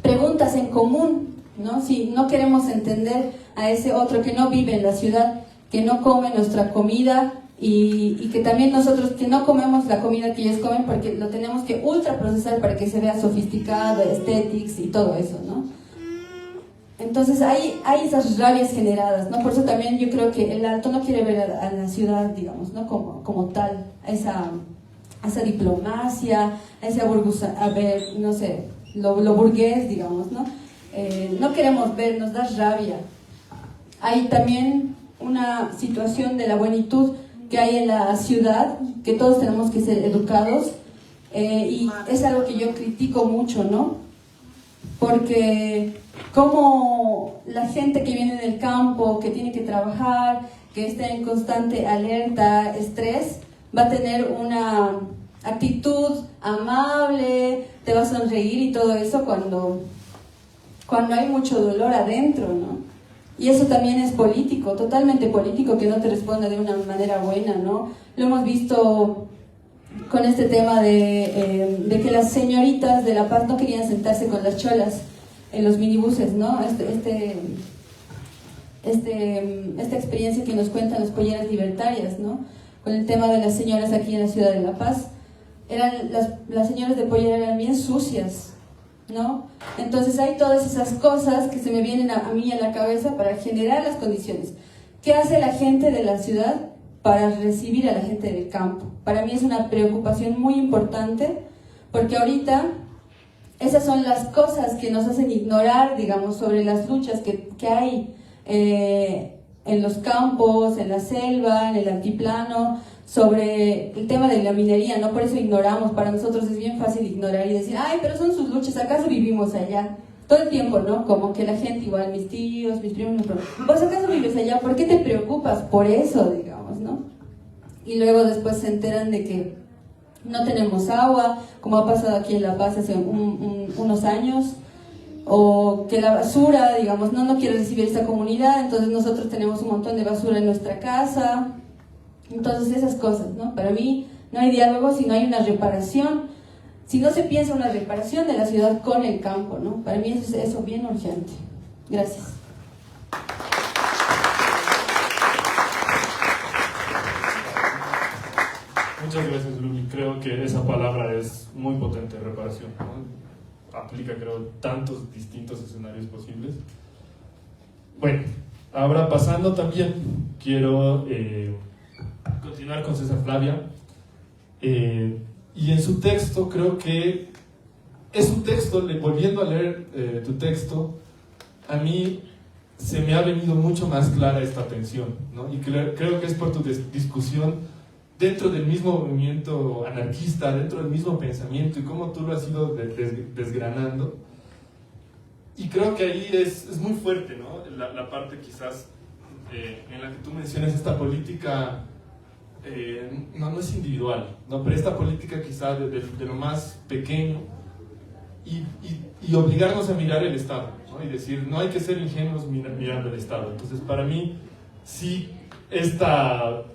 preguntas en común, ¿no? Si no queremos entender a ese otro que no vive en la ciudad, que no come nuestra comida y que también nosotros que no comemos la comida que ellos comen porque lo tenemos que ultra procesar para que se vea sofisticado, aesthetics y todo eso, ¿no? Entonces hay esas rabias generadas, ¿no? Por eso también yo creo que el Alto no quiere ver a la ciudad, digamos, ¿no?, como tal, a esa diplomacia, a ese no sé, lo burgués, digamos, ¿no? No queremos ver, nos da rabia. Hay también una situación de la buenitud que hay en la ciudad, que todos tenemos que ser educados, y es algo que yo critico mucho, ¿no? Porque como la gente que viene del campo, que tiene que trabajar, que está en constante alerta, estrés, va a tener una actitud amable, te va a sonreír y todo eso cuando hay mucho dolor adentro, ¿no? Y eso también es político, totalmente político, que no te responda de una manera buena, ¿no? Lo hemos visto con este tema de que las señoritas de La Paz no querían sentarse con las cholas en los minibuses, ¿no? Esta experiencia que nos cuentan las polleras libertarias, ¿no? Con el tema de las señoras aquí en la ciudad de La Paz. Las señoras de pollera eran bien sucias, ¿no? Entonces hay todas esas cosas que se me vienen a mí a la cabeza para generar las condiciones. ¿Qué hace la gente de la ciudad para recibir a la gente del campo? Para mí es una preocupación muy importante, porque ahorita esas son las cosas que nos hacen ignorar, digamos, sobre las luchas que hay en los campos, en la selva, en el altiplano, sobre el tema de la minería, ¿no? Por eso ignoramos. Para nosotros es bien fácil ignorar y decir, ay, pero son sus luchas, ¿acaso vivimos allá? Todo el tiempo, ¿no? Como que la gente, igual, mis tíos, mis primos, ¿vos acaso vives allá? ¿Por qué te preocupas por eso, digamos, no? Y luego después se enteran de que no tenemos agua, como ha pasado aquí en La Paz hace unos años, o que la basura, digamos, no quiere recibir esta comunidad, entonces nosotros tenemos un montón de basura en nuestra casa. Entonces esas cosas, ¿no? Para mí no hay diálogo si no hay una reparación, si no se piensa una reparación de la ciudad con el campo, ¿no? Para mí eso es bien urgente. Gracias. Muchas gracias, Luli. Creo que esa palabra es muy potente, reparación, ¿no? Aplica, creo, tantos distintos escenarios posibles. Bueno, ahora pasando también, quiero continuar con César Flavia. Y en su texto, creo que es un texto, volviendo a leer tu texto, a mí se me ha venido mucho más clara esta tensión, ¿no? Y creo que es por tu discusión dentro del mismo movimiento anarquista, dentro del mismo pensamiento y cómo tú lo has ido desgranando. Y creo que ahí es muy fuerte, ¿no? La parte quizás en la que tú mencionas esta política, no es individual, ¿no? Pero esta política quizás de lo más pequeño y obligarnos a mirar el Estado, ¿no? Y decir, no hay que ser ingenuos mirando el Estado. Entonces, para mí, sí,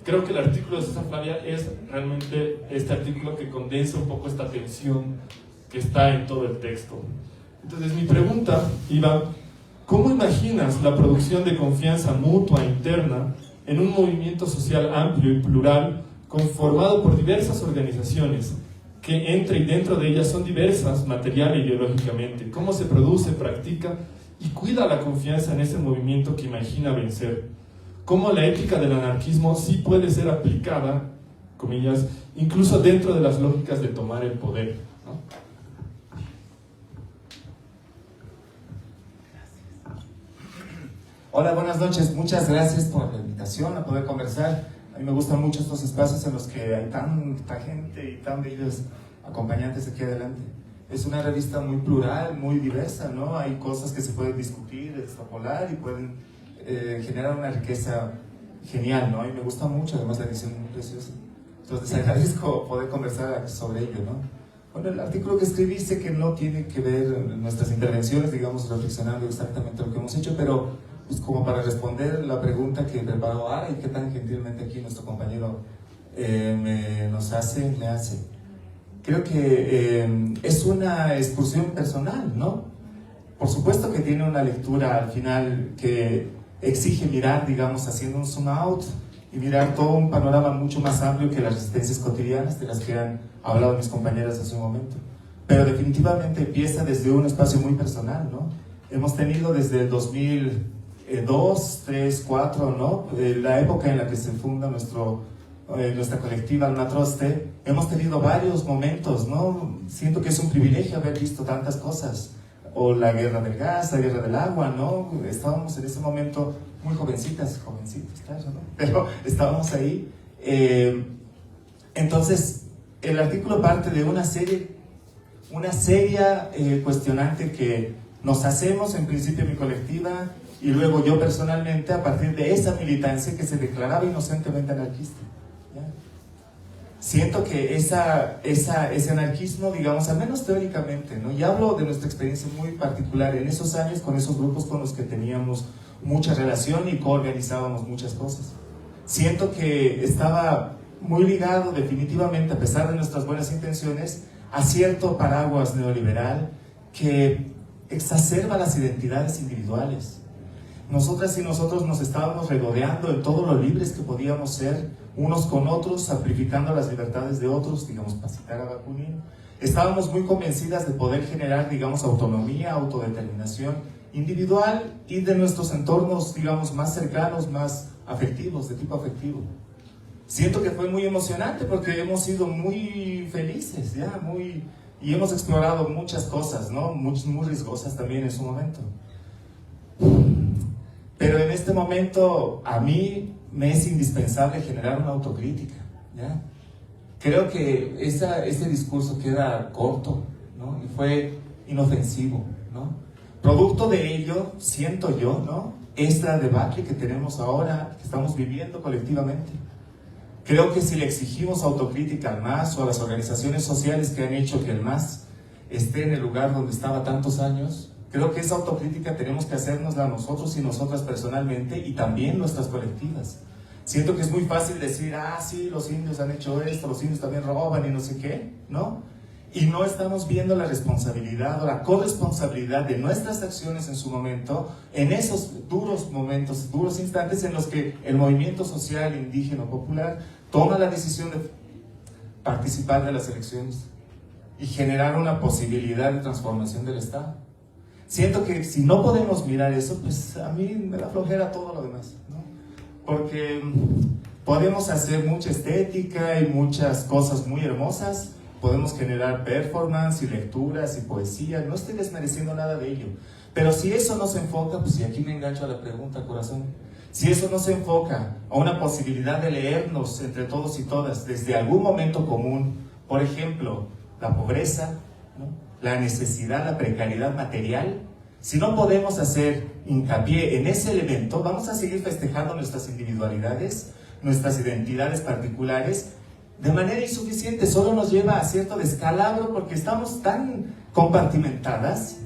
creo que el artículo de César Flavia es realmente este artículo que condensa un poco esta tensión que está en todo el texto. Entonces mi pregunta iba, ¿cómo imaginas la producción de confianza mutua interna en un movimiento social amplio y plural conformado por diversas organizaciones que entre y dentro de ellas son diversas material e ideológicamente? ¿Cómo se produce, practica y cuida la confianza en ese movimiento que imagina vencer? ¿Cómo la ética del anarquismo sí puede ser aplicada, comillas, incluso dentro de las lógicas de tomar el poder, ¿no? Hola, buenas noches. Muchas gracias por la invitación a poder conversar. A mí me gustan mucho estos espacios en los que hay tanta gente y tan bellos acompañantes aquí adelante. Es una revista muy plural, muy diversa, ¿no? Hay cosas que se pueden discutir, extrapolar y pueden genera una riqueza genial, ¿no? Y me gusta mucho, además la edición es muy preciosa. Entonces agradezco poder conversar sobre ello, ¿no? Bueno, el artículo que escribí dice que no tiene que ver nuestras intervenciones, digamos, reflexionando exactamente lo que hemos hecho, pero pues como para responder la pregunta que preparó Ara y que tan gentilmente aquí nuestro compañero me hace. Creo que es una excursión personal, ¿no? Por supuesto que tiene una lectura al final que exige mirar, digamos, haciendo un zoom out y mirar todo un panorama mucho más amplio que las resistencias cotidianas de las que han hablado mis compañeras hace un momento. Pero definitivamente empieza desde un espacio muy personal, ¿no? Hemos tenido desde el 2002, 3, 4, ¿no? La época en la que se funda nuestra colectiva Alma Troste, hemos tenido varios momentos, ¿no? Siento que es un privilegio haber visto tantas cosas. O la guerra del gas, la guerra del agua, ¿no? Estábamos en ese momento muy jovencitas, claro, ¿no? Pero estábamos ahí. Entonces, el artículo parte de una seria cuestionante que nos hacemos en principio mi colectiva y luego yo personalmente a partir de esa militancia que se declaraba inocentemente anarquista. ¿Ya? Siento que ese anarquismo, digamos, al menos teóricamente, ¿no? Y hablo de nuestra experiencia muy particular en esos años con esos grupos con los que teníamos mucha relación y coorganizábamos muchas cosas. Siento que estaba muy ligado definitivamente, a pesar de nuestras buenas intenciones, a cierto paraguas neoliberal que exacerba las identidades individuales. Nosotras y nosotros nos estábamos regodeando en todo lo libres que podíamos ser, unos con otros, amplificando las libertades de otros, digamos, para citar a Bakunin. Estábamos muy convencidas de poder generar, digamos, autonomía, autodeterminación individual y de nuestros entornos, digamos, más cercanos, más afectivos, de tipo afectivo. Siento que fue muy emocionante porque hemos sido muy felices, ¿ya? Y hemos explorado muchas cosas, ¿no? Muy riesgosas también en su momento. Pero en este momento a mí me es indispensable generar una autocrítica, ¿ya? Creo que ese discurso queda corto, ¿no? Y fue inofensivo, ¿no? Producto de ello, siento yo, ¿no? Esta debacle que tenemos ahora, que estamos viviendo colectivamente. Creo que si le exigimos autocrítica al MAS o a las organizaciones sociales que han hecho que el MAS esté en el lugar donde estaba tantos años, creo que esa autocrítica tenemos que hacérnosla nosotros y nosotras personalmente y también nuestras colectivas. Siento que es muy fácil decir, sí, los indios han hecho esto, los indios también roban y no sé qué, ¿no? Y no estamos viendo la responsabilidad o la corresponsabilidad de nuestras acciones en su momento, en esos duros momentos, duros instantes en los que el movimiento social, indígena o popular toma la decisión de participar de las elecciones y generar una posibilidad de transformación del Estado. Siento que si no podemos mirar eso, pues a mí me da flojera todo lo demás, ¿no? Porque podemos hacer mucha estética y muchas cosas muy hermosas, podemos generar performance y lecturas y poesía, no estoy desmereciendo nada de ello, pero si eso no se enfoca, pues y aquí me engancho a la pregunta, corazón, si eso no se enfoca a una posibilidad de leernos entre todos y todas desde algún momento común, por ejemplo, la pobreza, ¿no? La necesidad, la precariedad material, si no podemos hacer hincapié en ese elemento, vamos a seguir festejando nuestras individualidades, nuestras identidades particulares, de manera insuficiente, solo nos lleva a cierto descalabro porque estamos tan compartimentadas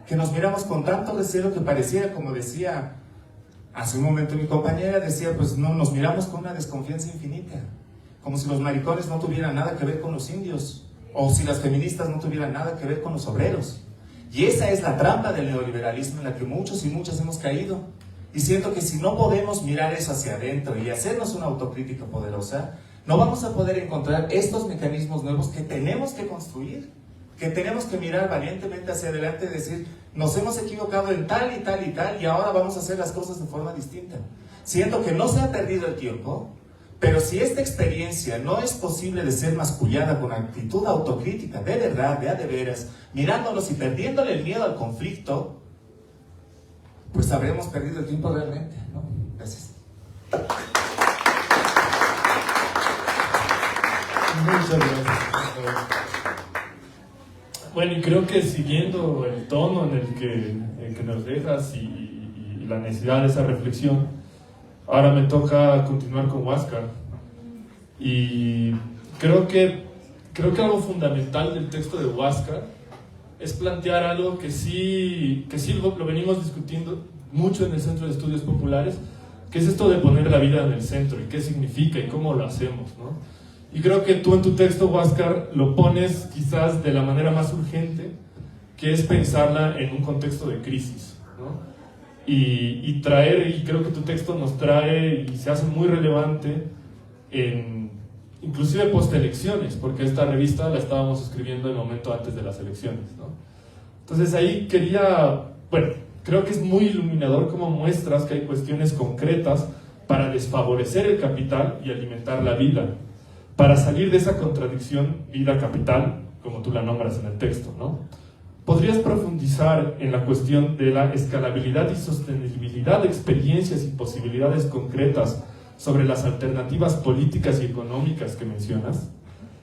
que nos miramos con tanto recelo que pareciera, como decía hace un momento mi compañera, decía, pues no, nos miramos con una desconfianza infinita, como si los maricones no tuvieran nada que ver con los indios, o si las feministas no tuvieran nada que ver con los obreros. Y esa es la trampa del neoliberalismo en la que muchos y muchas hemos caído. Y siento que si no podemos mirar eso hacia adentro y hacernos una autocrítica poderosa, no vamos a poder encontrar estos mecanismos nuevos que tenemos que construir, que tenemos que mirar valientemente hacia adelante y decir, nos hemos equivocado en tal y tal y tal y ahora vamos a hacer las cosas de forma distinta. Siento que no se ha perdido el tiempo, pero si esta experiencia no es posible de ser mascullada con actitud autocrítica, de verdad, de a de veras, mirándonos y perdiéndole el miedo al conflicto, pues habremos perdido el tiempo realmente, ¿no? Gracias. Muchas gracias. Bueno, y creo que siguiendo el tono en el que nos dejas y la necesidad de esa reflexión, ahora me toca continuar con Huáscar. Y creo que algo fundamental del texto de Huáscar es plantear algo que sí lo venimos discutiendo mucho en el Centro de Estudios Populares, que es esto de poner la vida en el centro, y qué significa y cómo lo hacemos, ¿no? Y creo que tú en tu texto, Huáscar, lo pones quizás de la manera más urgente, que es pensarla en un contexto de crisis, ¿no? Y creo que tu texto nos trae y se hace muy relevante inclusive post-elecciones, porque esta revista la estábamos escribiendo en el momento antes de las elecciones, ¿no? Entonces ahí creo que es muy iluminador cómo muestras que hay cuestiones concretas para desfavorecer el capital y alimentar la vida, para salir de esa contradicción vida-capital, como tú la nombras en el texto, ¿no? ¿Podrías profundizar en la cuestión de la escalabilidad y sostenibilidad de experiencias y posibilidades concretas sobre las alternativas políticas y económicas que mencionas?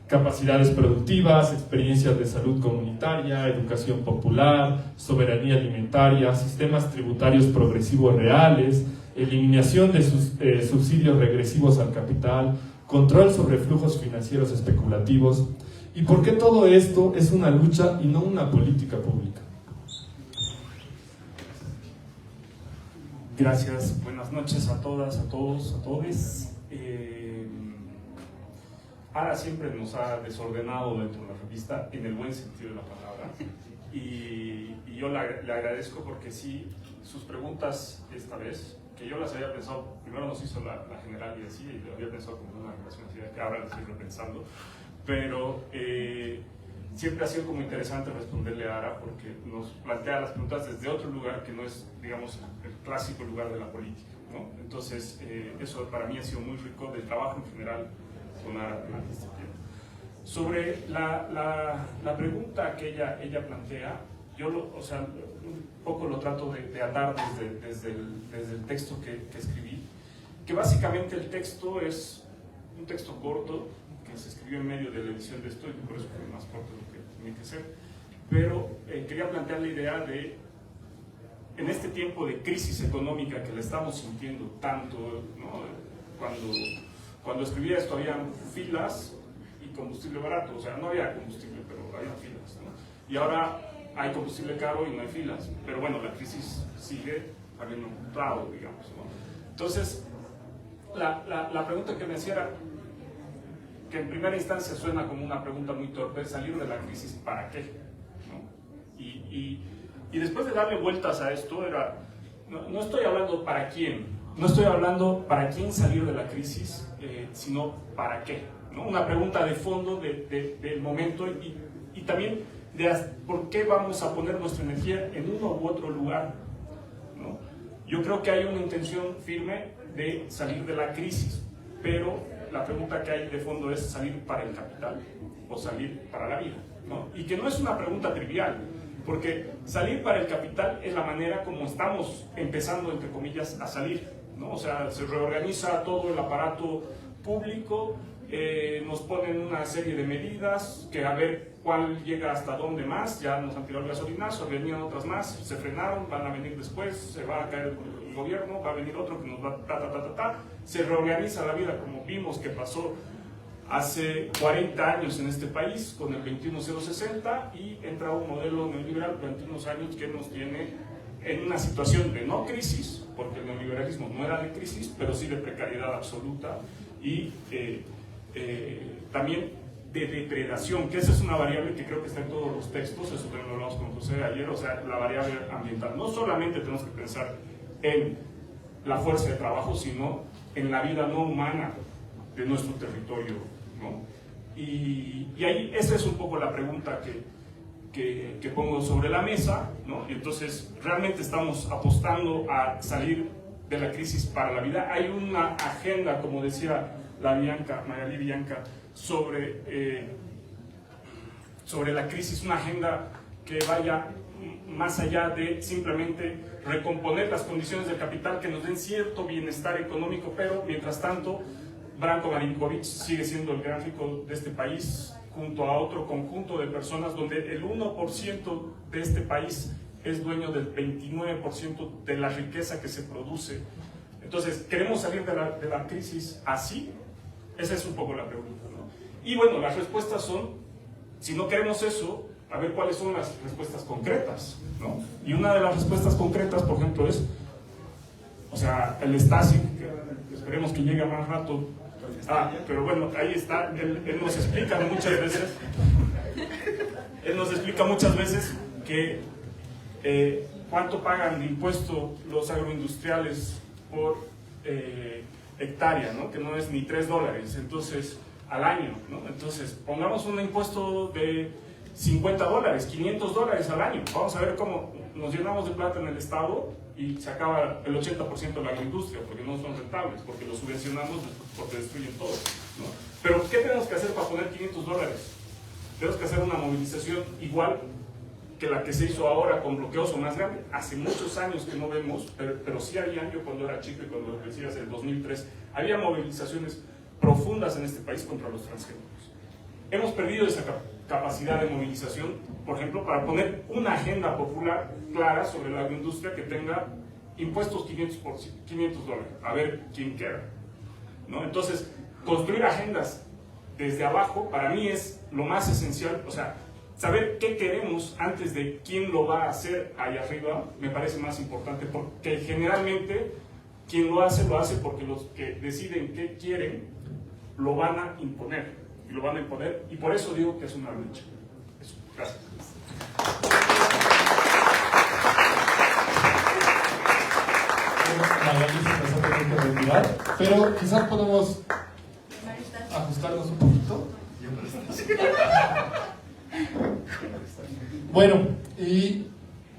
Capacidades productivas, experiencias de salud comunitaria, educación popular, soberanía alimentaria, sistemas tributarios progresivos reales, eliminación de subsidios regresivos al capital, control sobre flujos financieros especulativos. ¿Y por qué todo esto es una lucha y no una política pública? Gracias, buenas noches a todas, a todos, a todes. Ara siempre nos ha desordenado dentro de la revista, en el buen sentido de la palabra, y yo le agradezco porque sí, sus preguntas esta vez, que yo las había pensado, primero nos hizo la general y así, y lo había pensado como una relación así, que ahora las estoy repensando, pero siempre ha sido como interesante responderle a Ara porque nos plantea las preguntas desde otro lugar que no es, digamos, el clásico lugar de la política, ¿no? Entonces, eso para mí ha sido muy rico del trabajo en general con Ara durante este tiempo. Sobre la pregunta que ella plantea, yo un poco lo trato de atar desde el texto que escribí, que básicamente el texto es un texto corto, que se escribió en medio de la edición de esto, y por eso fue más corto de lo que tenía que ser, pero quería plantear la idea de, en este tiempo de crisis económica que la estamos sintiendo tanto, ¿no? Cuando escribí esto había filas y combustible barato, o sea, no había combustible, pero había filas, ¿no? Y ahora hay combustible caro y no hay filas, pero bueno, la crisis sigue habiendo encontrado, digamos, ¿no? Entonces, la pregunta que me hacía era, que en primera instancia suena como una pregunta muy torpe, salir de la crisis, ¿para qué? ¿No? Y después de darle vueltas a esto, no estoy hablando para quién, no estoy hablando para quién salir de la crisis, sino para qué, ¿no? Una pregunta de fondo del momento y también de por qué vamos a poner nuestra energía en uno u otro lugar, ¿no? Yo creo que hay una intención firme de salir de la crisis, pero la pregunta que hay de fondo es salir para el capital o salir para la vida, ¿no? Y que no es una pregunta trivial, porque salir para el capital es la manera como estamos empezando, entre comillas, a salir, ¿no? O sea, se reorganiza todo el aparato público, nos ponen una serie de medidas, que a ver cuál llega hasta dónde más, ya nos han tirado el gasolinazo, venían otras más, se frenaron, van a venir después, se va a caer el gobierno, va a venir otro que nos va se reorganiza la vida, como vimos que pasó hace 40 años en este país con el 21060 y entra un modelo neoliberal durante unos años que nos tiene en una situación de no crisis, porque el neoliberalismo no era de crisis, pero sí de precariedad absoluta y también de depredación, que esa es una variable que creo que está en todos los textos, eso también lo hablamos con José ayer, o sea, la variable ambiental. No solamente tenemos que pensar en la fuerza de trabajo, sino en la vida no humana de nuestro territorio, ¿no? Y ahí esa es un poco la pregunta que pongo sobre la mesa, ¿no? Y entonces, ¿realmente estamos apostando a salir de la crisis para la vida? Hay una agenda, como decía Magali Bianca, sobre la crisis, una agenda que vaya más allá de simplemente recomponer las condiciones del capital que nos den cierto bienestar económico, pero mientras tanto Branko Marinkovic sigue siendo el gran rico de este país junto a otro conjunto de personas donde el 1% de este país es dueño del 29% de la riqueza que se produce. Entonces, ¿queremos salir de la crisis así? Esa es un poco la pregunta, ¿no? Y bueno, las respuestas son, si no queremos eso, a ver cuáles son las respuestas concretas, ¿no? Y una de las respuestas concretas, por ejemplo, es, o sea, el Stasi, que esperemos que llegue a más rato. Pero bueno, ahí está, él nos explica muchas veces, que cuánto pagan de impuesto los agroindustriales por hectárea, ¿no? Que no es ni $3, entonces, al año, ¿no? Entonces, pongamos un impuesto de $50, $500 al año. Vamos a ver cómo nos llenamos de plata en el Estado y se acaba el 80% de la agroindustria, porque no son rentables, porque los subvencionamos, porque destruyen todo, ¿no? Pero, ¿qué tenemos que hacer para poner $500? Tenemos que hacer una movilización igual que la que se hizo ahora con bloqueos o más grande. Hace muchos años que no vemos, pero sí había, yo cuando era chico y cuando decías el 2003, había movilizaciones profundas en este país contra los transgénicos. Hemos perdido esa capacidad de movilización, por ejemplo, para poner una agenda popular clara sobre la agroindustria que tenga impuestos $500, a ver quién queda, ¿no? Entonces, construir agendas desde abajo para mí es lo más esencial. O sea, saber qué queremos antes de quién lo va a hacer allá arriba me parece más importante, porque generalmente quien lo hace porque los que deciden qué quieren lo van a imponer. Y por eso digo que es una lucha. Eso. Gracias. Pero quizás podemos ajustarnos un poquito. Bueno, y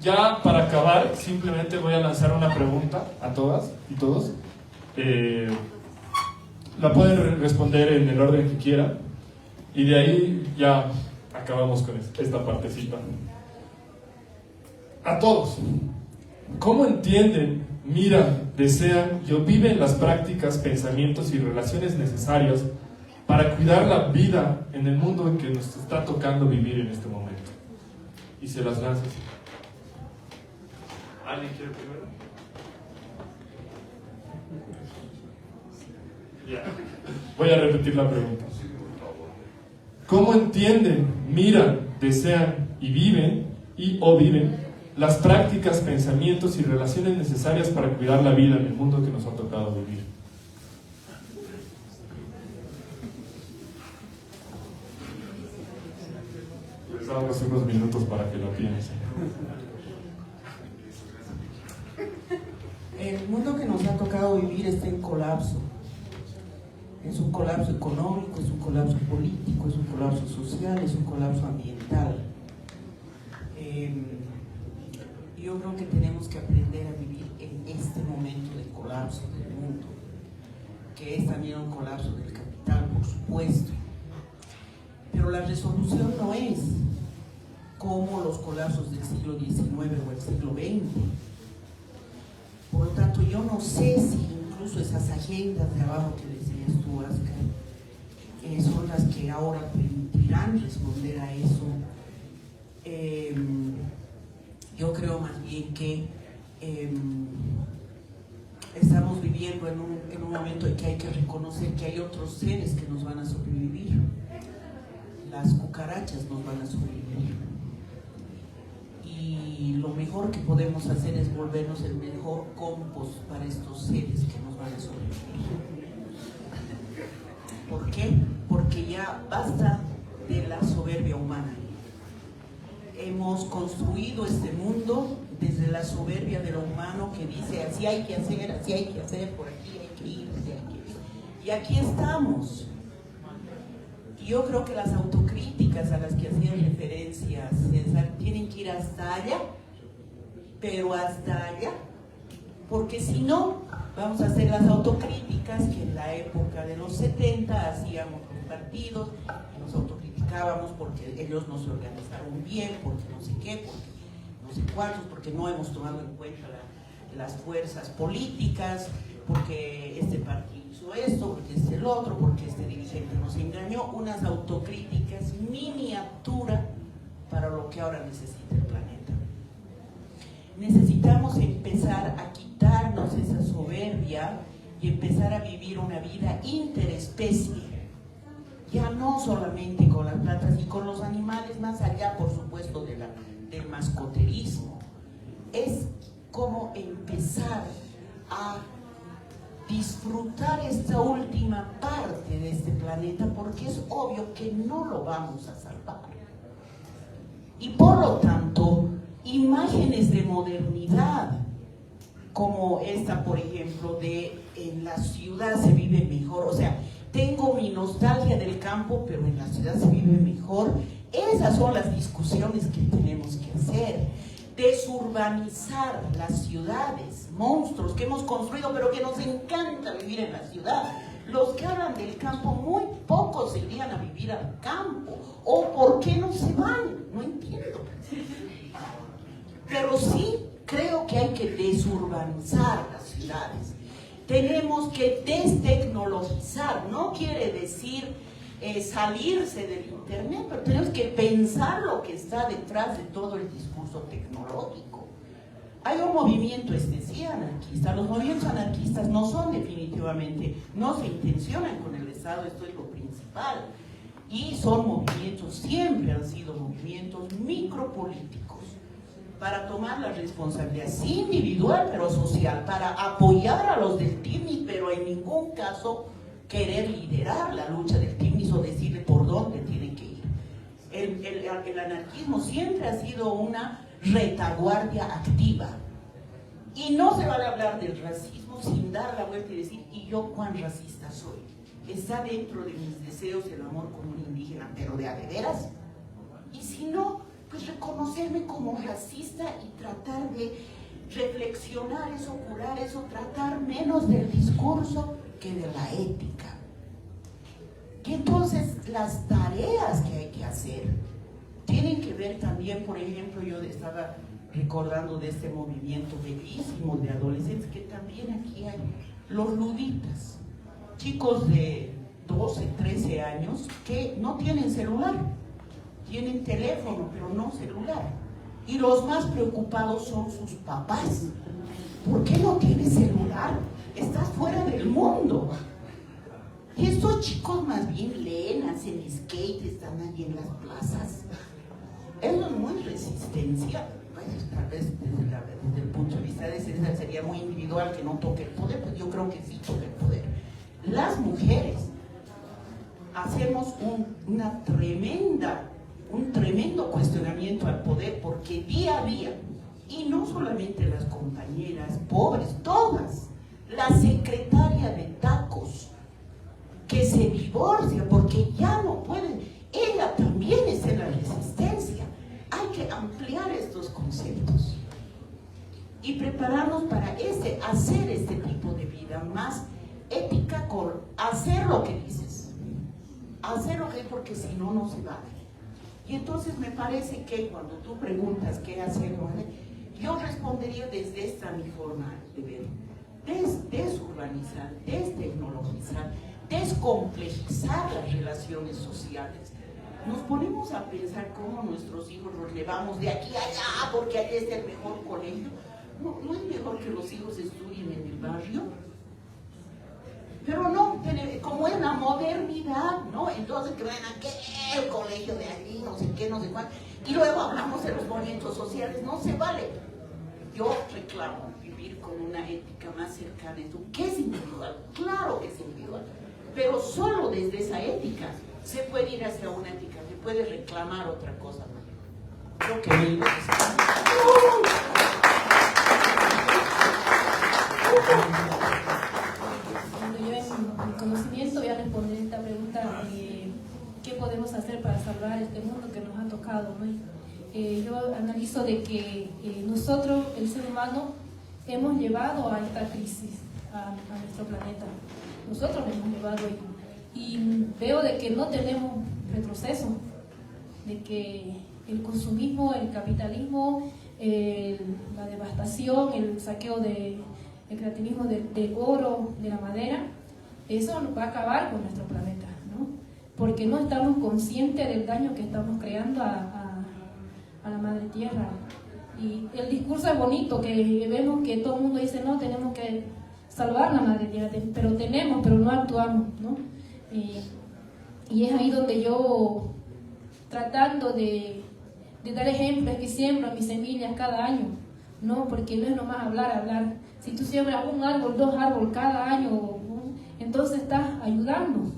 ya para acabar, simplemente voy a lanzar una pregunta a todas y todos. La pueden responder en el orden que quieran. Y de ahí ya acabamos con esta partecita. A todos, ¿cómo entienden, miran, desean y viven las prácticas, pensamientos y relaciones necesarias para cuidar la vida en el mundo en que nos está tocando vivir en este momento? Y se las lanzas. ¿Alguien quiere primero? Ya. Voy a repetir la pregunta. ¿Cómo entienden, miran, desean y viven viven las prácticas, pensamientos y relaciones necesarias para cuidar la vida en el mundo que nos ha tocado vivir? Les damos unos minutos para que lo piensen. El mundo que nos ha tocado vivir está en colapso. Es un colapso económico, es un colapso político, es un colapso social, es un colapso ambiental. Yo creo que tenemos que aprender a vivir en este momento de colapso del mundo, que es también un colapso del capital, por supuesto. Pero la resolución no es como los colapsos del siglo XIX o el siglo XX. Por lo tanto, yo no sé si incluso esas agendas de abajo que decías tú, Oscar, son las que ahora permitirán responder a eso. Yo creo más bien que estamos viviendo en un momento en que hay que reconocer que hay otros seres que nos van a sobrevivir. Las cucarachas nos van a sobrevivir. Y lo mejor que podemos hacer es volvernos el mejor compost para estos seres que nos van a sobrevivir. ¿Por qué? Porque ya basta de la soberbia humana. Hemos construido este mundo desde la soberbia de lo humano que dice así hay que hacer, por aquí hay que ir, así hay que ir. Y aquí estamos. Y yo creo que las autocríticas a las que hacían referencia César tienen que ir hasta allá, pero hasta allá, porque si no, vamos a hacer las autocríticas que en la época de los 70 hacíamos los partidos, nos autocriticábamos porque ellos no se organizaron bien, porque no sé qué, porque no sé cuántos, porque no hemos tomado en cuenta las fuerzas políticas, porque este partido hizo esto, porque este el otro, porque este dirigente nos engañó. Unas autocríticas miniatura para lo que ahora necesita el planeta. necesitamos empezar a quitarnos esa soberbia y empezar a vivir una vida interespecie, ya no solamente con las plantas y con los animales, más allá, por supuesto, del mascoterismo. Es como empezar a disfrutar esta última parte de este planeta, porque es obvio que no lo vamos a salvar. Y por lo tanto, imágenes de modernidad, como esta, por ejemplo, de en la ciudad se vive mejor, o sea, tengo mi nostalgia del campo, pero en la ciudad se vive mejor. Esas son las discusiones que tenemos que hacer. Desurbanizar las ciudades, monstruos que hemos construido, pero que nos encanta vivir en la ciudad. Los que hablan del campo, muy pocos se irían a vivir al campo. ¿O por qué no se van? No entiendo. Pero sí creo que hay que desurbanizar las ciudades. Tenemos que destecnologizar. No quiere decir salirse del internet, pero tenemos que pensar lo que está detrás de todo el discurso tecnológico. Hay un movimiento, sí, anarquista. Los movimientos anarquistas no son definitivamente, no se intencionan con el Estado, esto es lo principal. Y son movimientos, siempre han sido movimientos micropolíticos, para tomar la responsabilidad, sí, individual, pero social, para apoyar a los del TIMNIS, pero en ningún caso querer liderar la lucha del TIMNIS o decirle por dónde tienen que ir. El anarquismo siempre ha sido una retaguardia activa. Y no se vale hablar del racismo sin dar la vuelta y decir, ¿y yo cuán racista soy? ¿Está dentro de mis deseos el amor con un indígena, pero de a de veras? Y si no, pues reconocerme como racista y tratar de reflexionar eso, curar eso, tratar menos del discurso que de la ética. Y entonces las tareas que hay que hacer tienen que ver también, por ejemplo, yo estaba recordando de este movimiento bellísimo de adolescentes, que también aquí hay los luditas, chicos de 12, 13 años que no tienen celular, tienen teléfono, pero no celular. Y los más preocupados son sus papás. ¿Por qué no tienes celular? Estás fuera del mundo. Y estos chicos más bien leen, hacen skate, están allí en las plazas. Eso es muy resistencia. Bueno, tal vez desde el punto de vista de ese sería muy individual que no toque el poder, pues yo creo que sí toque el poder. Las mujeres hacemos un tremendo cuestionamiento al poder, porque día a día, y no solamente las compañeras pobres, todas, la secretaria de tacos que se divorcia porque ya no puede, ella también está en la resistencia. Hay que ampliar estos conceptos y prepararnos para hacer este tipo de vida más ética, con hacer lo que dices, hacer lo que, porque si no, no se vale. Y entonces me parece que cuando tú preguntas qué hacer, yo respondería desde esta mi forma de ver: desurbanizar, destecnologizar, descomplejizar las relaciones sociales. Nos ponemos a pensar cómo nuestros hijos los llevamos de aquí a allá porque allá está el mejor colegio. ¿No es mejor que los hijos estudien en el barrio? Pero no, como es la modernidad, ¿no? Entonces que vayan a que el colegio de allí, no sé qué, no sé cuál. Y luego hablamos de los movimientos sociales, no se vale. Yo reclamo vivir con una ética más cercana a esto. ¿Qué es individual? Claro que es individual. Pero solo desde esa ética se puede ir hacia una ética, se puede reclamar otra cosa. Creo que me Yo en mi conocimiento voy a responder esta pregunta: ¿qué podemos hacer para salvar este mundo que nos ha tocado, ¿no? Yo analizo de que nosotros, el ser humano, hemos llevado a esta crisis a nuestro planeta. Nosotros lo hemos llevado ahí. Y veo de que no tenemos retroceso, de que el consumismo, el capitalismo, la devastación, el saqueo el creativismo del oro, de la madera, eso va a acabar con nuestro planeta, ¿no? Porque no estamos conscientes del daño que estamos creando a la madre tierra. Y el discurso es bonito, que vemos que todo el mundo dice, no, tenemos que salvar la madre tierra, pero no actuamos, ¿no? Y es ahí donde yo, tratando de dar ejemplos, que siembro mis semillas cada año, ¿no? Porque no es nomás hablar. Si tú siembras un árbol, 2 árboles cada año, ¿no? Entonces estás ayudando,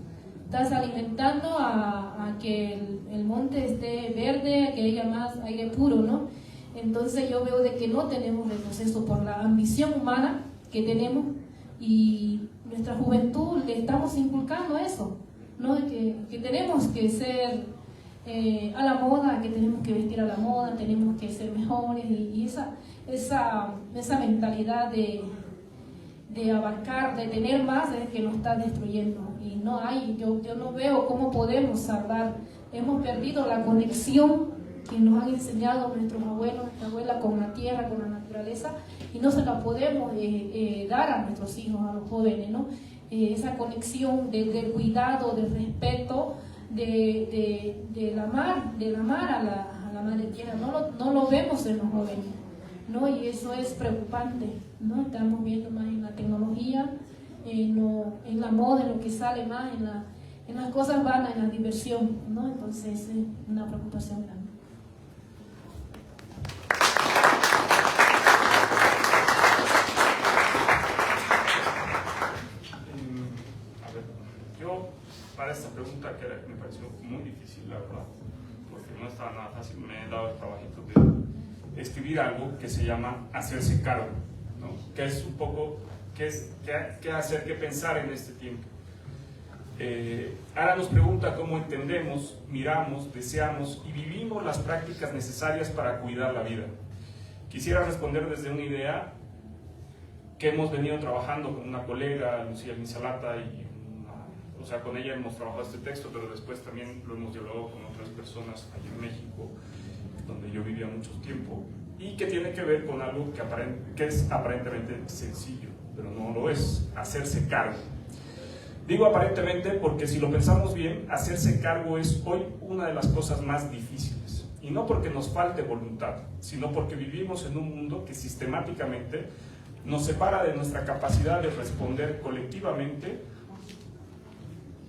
estás alimentando a que el monte esté verde, a que haya más aire puro, ¿no? Entonces yo veo de que no tenemos retroceso por la ambición humana que tenemos, y nuestra juventud le estamos inculcando eso, ¿no? Que tenemos que ser a la moda, que tenemos que vestir a la moda, tenemos que ser mejores, y esa mentalidad de abarcar, de tener más, es que nos está destruyendo. Y no hay, yo no veo cómo podemos salvar. Hemos perdido la conexión que nos han enseñado nuestros abuelos, nuestra abuela, con la tierra, con la naturaleza, y no se la podemos dar a nuestros hijos, a los jóvenes, ¿no? Esa conexión del cuidado, del respeto, del amar a la madre tierra, no lo vemos en los jóvenes, ¿no? Y eso es preocupante, ¿no? Estamos viendo más en la tecnología, en la moda, en lo que sale más, en las cosas vanas, en la diversión, ¿no? Entonces es una preocupación grande. Para esta pregunta, que me pareció muy difícil, la verdad, porque no estaba nada fácil, me he dado el trabajito de escribir algo que se llama hacerse cargo, ¿no? Que es un poco qué hacer, qué pensar en este tiempo. Ara nos pregunta cómo entendemos, miramos, deseamos y vivimos las prácticas necesarias para cuidar la vida. Quisiera responder desde una idea que hemos venido trabajando con una colega, Lucía Linsalata, o sea, con ella hemos trabajado este texto, pero después también lo hemos llevado con otras personas allí en México, donde yo vivía mucho tiempo, y que tiene que ver con algo que es aparentemente sencillo, pero no lo es: hacerse cargo. Digo aparentemente porque, si lo pensamos bien, hacerse cargo es hoy una de las cosas más difíciles, y no porque nos falte voluntad, sino porque vivimos en un mundo que sistemáticamente nos separa de nuestra capacidad de responder colectivamente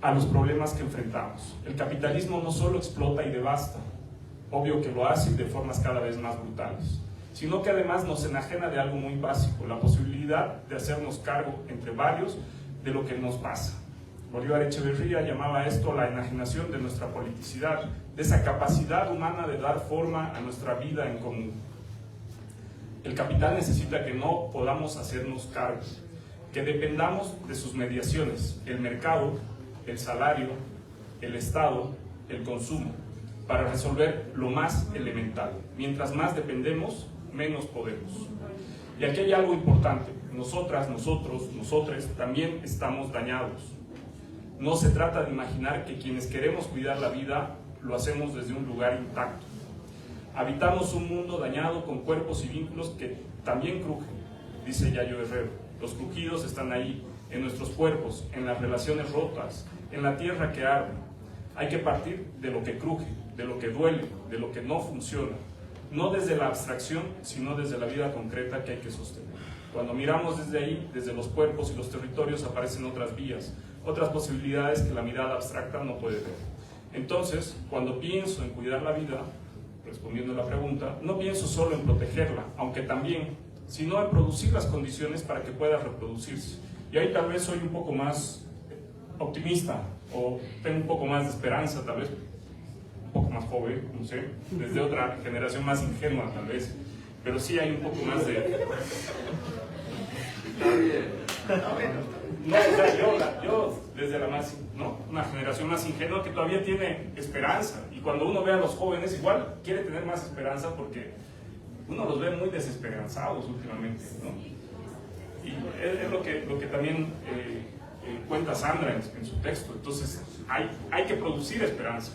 a los problemas que enfrentamos. El capitalismo no solo explota y devasta, obvio que lo hace de formas cada vez más brutales, sino que además nos enajena de algo muy básico: la posibilidad de hacernos cargo entre varios de lo que nos pasa. Bolívar Echeverría llamaba esto la enajenación de nuestra politicidad, de esa capacidad humana de dar forma a nuestra vida en común. El capital necesita que no podamos hacernos cargo, que dependamos de sus mediaciones: el mercado, el salario, el Estado, el consumo, para resolver lo más elemental. Mientras más dependemos, menos podemos. Y aquí hay algo importante: nosotras, nosotros, nosotres también estamos dañados. No se trata de imaginar que quienes queremos cuidar la vida lo hacemos desde un lugar intacto. Habitamos un mundo dañado con cuerpos y vínculos que también crujen, dice Yayo Herrero. Los crujidos están ahí, en nuestros cuerpos, en las relaciones rotas, en la tierra que arde. Hay que partir de lo que cruje, de lo que duele, de lo que no funciona, no desde la abstracción, sino desde la vida concreta que hay que sostener. Cuando miramos desde ahí, desde los cuerpos y los territorios, aparecen otras vías, otras posibilidades que la mirada abstracta no puede ver. Entonces, cuando pienso en cuidar la vida, respondiendo a la pregunta, no pienso solo en protegerla, aunque también, sino en producir las condiciones para que pueda reproducirse. Y ahí tal vez soy un poco más optimista, o tengo un poco más de esperanza, tal vez un poco más joven, no sé, desde otra generación más ingenua tal vez, pero sí hay un poco más de... No, o sea, yo desde la más, ¿no? Una generación más ingenua que todavía tiene esperanza, y cuando uno ve a los jóvenes igual quiere tener más esperanza, porque uno los ve muy desesperanzados últimamente, ¿no? Y es lo que también cuenta Sandra en su texto. Entonces hay que producir esperanza.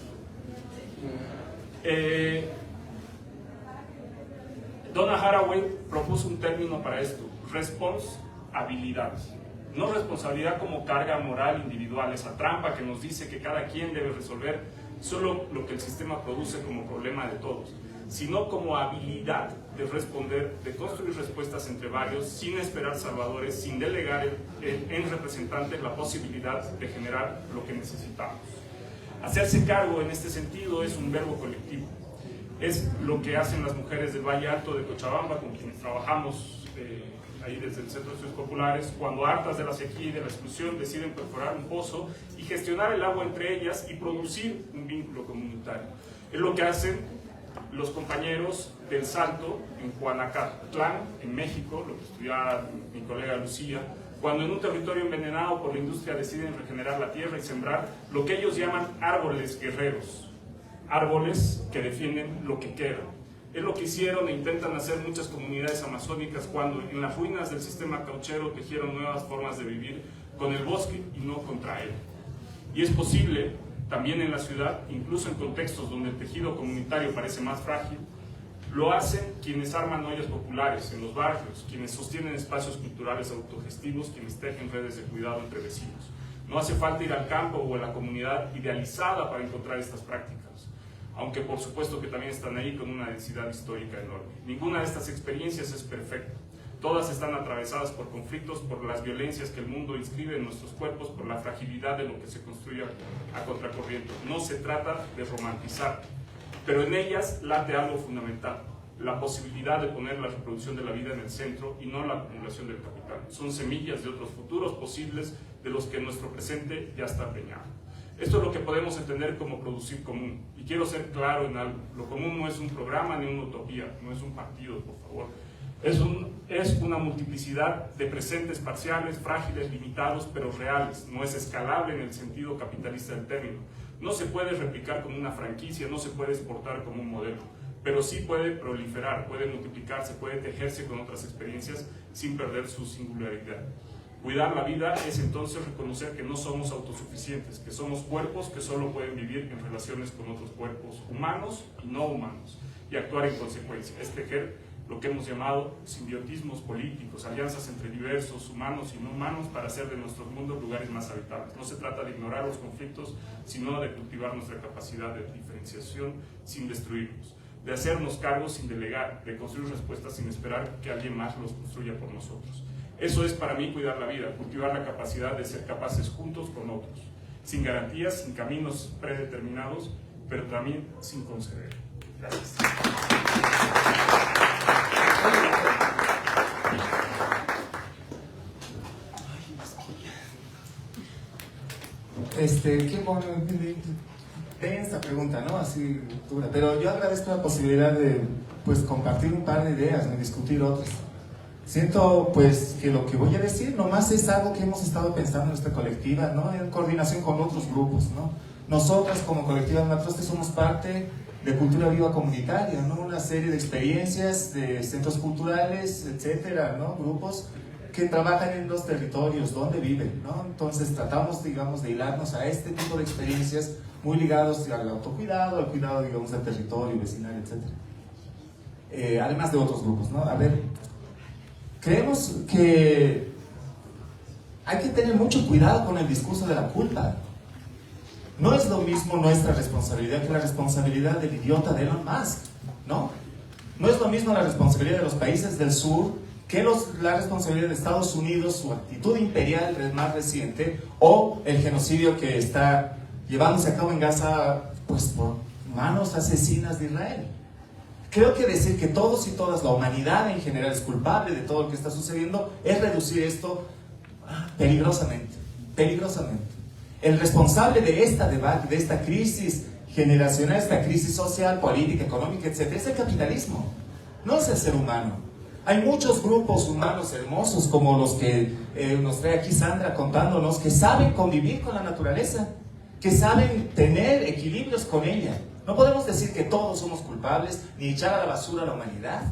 Donna Haraway propuso un término para esto: responsabilidad. No responsabilidad como carga moral individual, esa trampa que nos dice que cada quien debe resolver solo lo que el sistema produce como problema de todos, sino como habilidad de responder, de construir respuestas entre varios, sin esperar salvadores, sin delegar en representantes la posibilidad de generar lo que necesitamos. Hacerse cargo en este sentido es un verbo colectivo. Es lo que hacen las mujeres del Valle Alto de Cochabamba, con quienes trabajamos ahí desde el Centro de Estudios Populares, cuando hartas de la sequía y de la exclusión deciden perforar un pozo y gestionar el agua entre ellas y producir un vínculo comunitario. Es lo que hacen los compañeros del Salto en Juanacatlán, en México, lo que estudiaba mi colega Lucía, cuando en un territorio envenenado por la industria deciden regenerar la tierra y sembrar lo que ellos llaman árboles guerreros, árboles que defienden lo que queda. Es lo que hicieron e intentan hacer muchas comunidades amazónicas cuando en las ruinas del sistema cauchero tejieron nuevas formas de vivir con el bosque y no contra él. Y es posible también en la ciudad, incluso en contextos donde el tejido comunitario parece más frágil, lo hacen quienes arman ollas populares en los barrios, quienes sostienen espacios culturales autogestivos, quienes tejen redes de cuidado entre vecinos. No hace falta ir al campo o a la comunidad idealizada para encontrar estas prácticas, aunque por supuesto que también están ahí con una densidad histórica enorme. Ninguna de estas experiencias es perfecta. Todas están atravesadas por conflictos, por las violencias que el mundo inscribe en nuestros cuerpos, por la fragilidad de lo que se construye a contracorriente. No se trata de romantizar, pero en ellas late algo fundamental: la posibilidad de poner la reproducción de la vida en el centro y no la acumulación del capital. Son semillas de otros futuros posibles de los que nuestro presente ya está preñado. Esto es lo que podemos entender como producir común. Y quiero ser claro en algo: lo común no es un programa ni una utopía, no es un partido, por favor. Es una multiplicidad de presentes parciales, frágiles, limitados, pero reales. No es escalable en el sentido capitalista del término. No se puede replicar como una franquicia, no se puede exportar como un modelo, pero sí puede proliferar, puede multiplicarse, puede tejerse con otras experiencias sin perder su singularidad. Cuidar la vida es entonces reconocer que no somos autosuficientes, que somos cuerpos que solo pueden vivir en relaciones con otros cuerpos humanos y no humanos, y actuar en consecuencia. Es tejer lo que hemos llamado simbiotismos políticos, alianzas entre diversos, humanos y no humanos, para hacer de nuestros mundos lugares más habitables. No se trata de ignorar los conflictos, sino de cultivar nuestra capacidad de diferenciación sin destruirlos, de hacernos cargos sin delegar, de construir respuestas sin esperar que alguien más los construya por nosotros. Eso es para mí cuidar la vida, cultivar la capacidad de ser capaces juntos con otros, sin garantías, sin caminos predeterminados, pero también sin conceder. Gracias. Qué bueno, densa pregunta, ¿no? Así dura. Pero yo agradezco la posibilidad de, pues, compartir un par de ideas, de discutir otras. Siento, pues, que lo que voy a decir nomás es algo que hemos estado pensando en nuestra colectiva, ¿no? En coordinación con otros grupos, ¿no? Nosotras como colectiva Matroste somos parte de Cultura Viva Comunitaria, ¿no? Una serie de experiencias, de centros culturales, etcétera, ¿no? Grupos que trabajan en los territorios donde viven, ¿no? Entonces tratamos, digamos, de hilarnos a este tipo de experiencias muy ligados al autocuidado, al cuidado, digamos, del territorio, vecinal, etcétera. Además de otros grupos, ¿no? A ver, creemos que hay que tener mucho cuidado con el discurso de la culpa. No es lo mismo nuestra responsabilidad que la responsabilidad del idiota de Elon Musk, ¿no? No es lo mismo la responsabilidad de los países del sur que la responsabilidad de Estados Unidos, su actitud imperial más reciente, o el genocidio que está llevándose a cabo en Gaza, pues por manos asesinas de Israel. Creo que decir que todos y todas, la humanidad en general, es culpable de todo lo que está sucediendo, es reducir esto peligrosamente, peligrosamente. El responsable de esta debate, de esta crisis generacional, esta crisis social, política, económica, etc., es el capitalismo, no es el ser humano. Hay muchos grupos humanos hermosos, como los que nos trae aquí Sandra contándonos, que saben convivir con la naturaleza, que saben tener equilibrios con ella. No podemos decir que todos somos culpables, ni echar a la basura a la humanidad.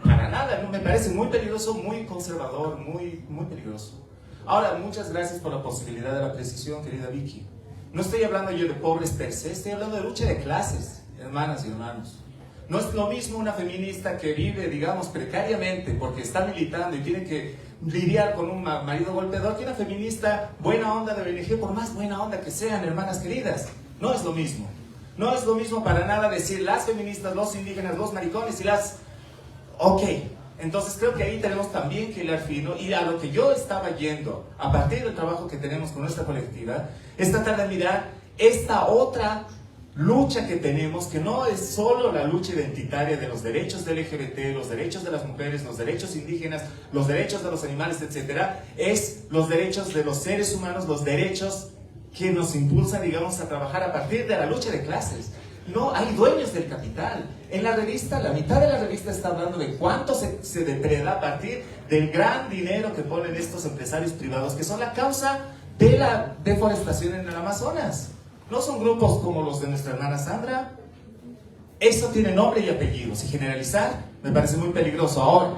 Para nada, ¿no? Me parece muy peligroso, muy conservador, muy peligroso. Ahora, muchas gracias por la posibilidad de la precisión, querida Vicky. No estoy hablando yo de pobres per se, estoy hablando de lucha de clases, hermanas y hermanos. No es lo mismo una feminista que vive, digamos, precariamente porque está militando y tiene que lidiar con un marido golpeador, que una feminista buena onda de ONG, por más buena onda que sean, hermanas queridas. No es lo mismo. No es lo mismo para nada decir las feministas, los indígenas, los maricones y las... Ok, entonces creo que ahí tenemos también que hilar fino, y a lo que yo estaba yendo, a partir del trabajo que tenemos con nuestra colectiva, es tratar de mirar esta otra lucha que tenemos, que no es solo la lucha identitaria de los derechos del LGBT, los derechos de las mujeres, los derechos indígenas, los derechos de los animales, etc. Es los derechos de los seres humanos, los derechos que nos impulsan, digamos, a trabajar a partir de la lucha de clases. No, hay dueños del capital. En la revista, la mitad de la revista está hablando de cuánto se depreda a partir del gran dinero que ponen estos empresarios privados, que son la causa de la deforestación en el Amazonas. No son grupos como los de nuestra hermana Sandra. Eso tiene nombre y apellidos, y generalizar me parece muy peligroso. Ahora,